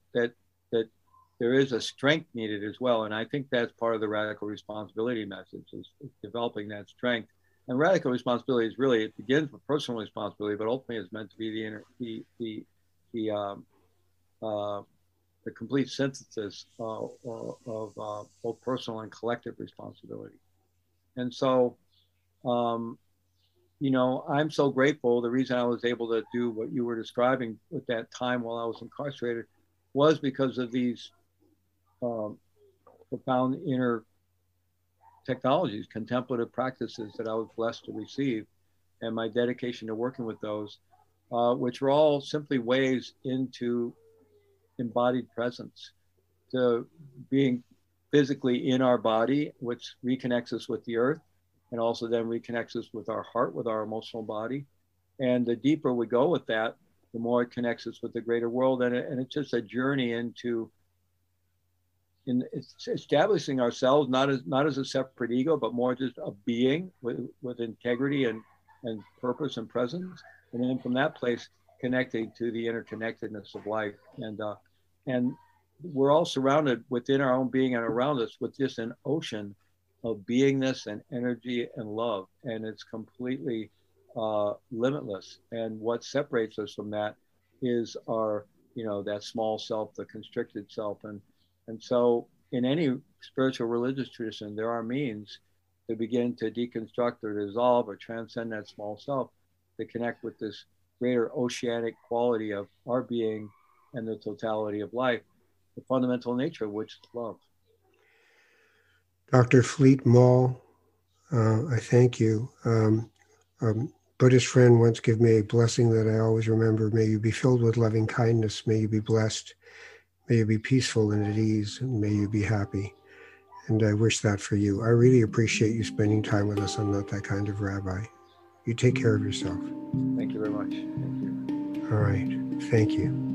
there is a strength needed as well, and I think that's part of the radical responsibility message is developing that strength. And radical responsibility is really, it begins with personal responsibility, but ultimately it's meant to be the complete synthesis of both personal and collective responsibility. And so, I'm so grateful. The reason I was able to do what you were describing at that time while I was incarcerated was because of these profound inner technologies, contemplative practices that I was blessed to receive, and my dedication to working with those, which were all simply ways into embodied presence, to being physically in our body, which reconnects us with the earth, and also then reconnects us with our heart, with our emotional body. And the deeper we go with that, the more it connects us with the greater world. And it's just a journey into it's establishing ourselves not as a separate ego, but more just a being with integrity and purpose and presence. And then from that place, connecting to the interconnectedness of life. And we're all surrounded within our own being and around us with just an ocean of beingness and energy and love. And it's completely limitless. And what separates us from that is our, that small self, the constricted self. And so in any spiritual religious tradition, there are means to begin to deconstruct or dissolve or transcend that small self to connect with this greater oceanic quality of our being and the totality of life, the fundamental nature of which is love. Dr. Fleet Maull, I thank you. A Buddhist friend once gave me a blessing that I always remember. May you be filled with loving kindness. May you be blessed. May you be peaceful and at ease. And may you be happy. And I wish that for you. I really appreciate you spending time with us. I'm not that kind of rabbi. You take care of yourself. Thank you very much. Thank you. All right. Thank you.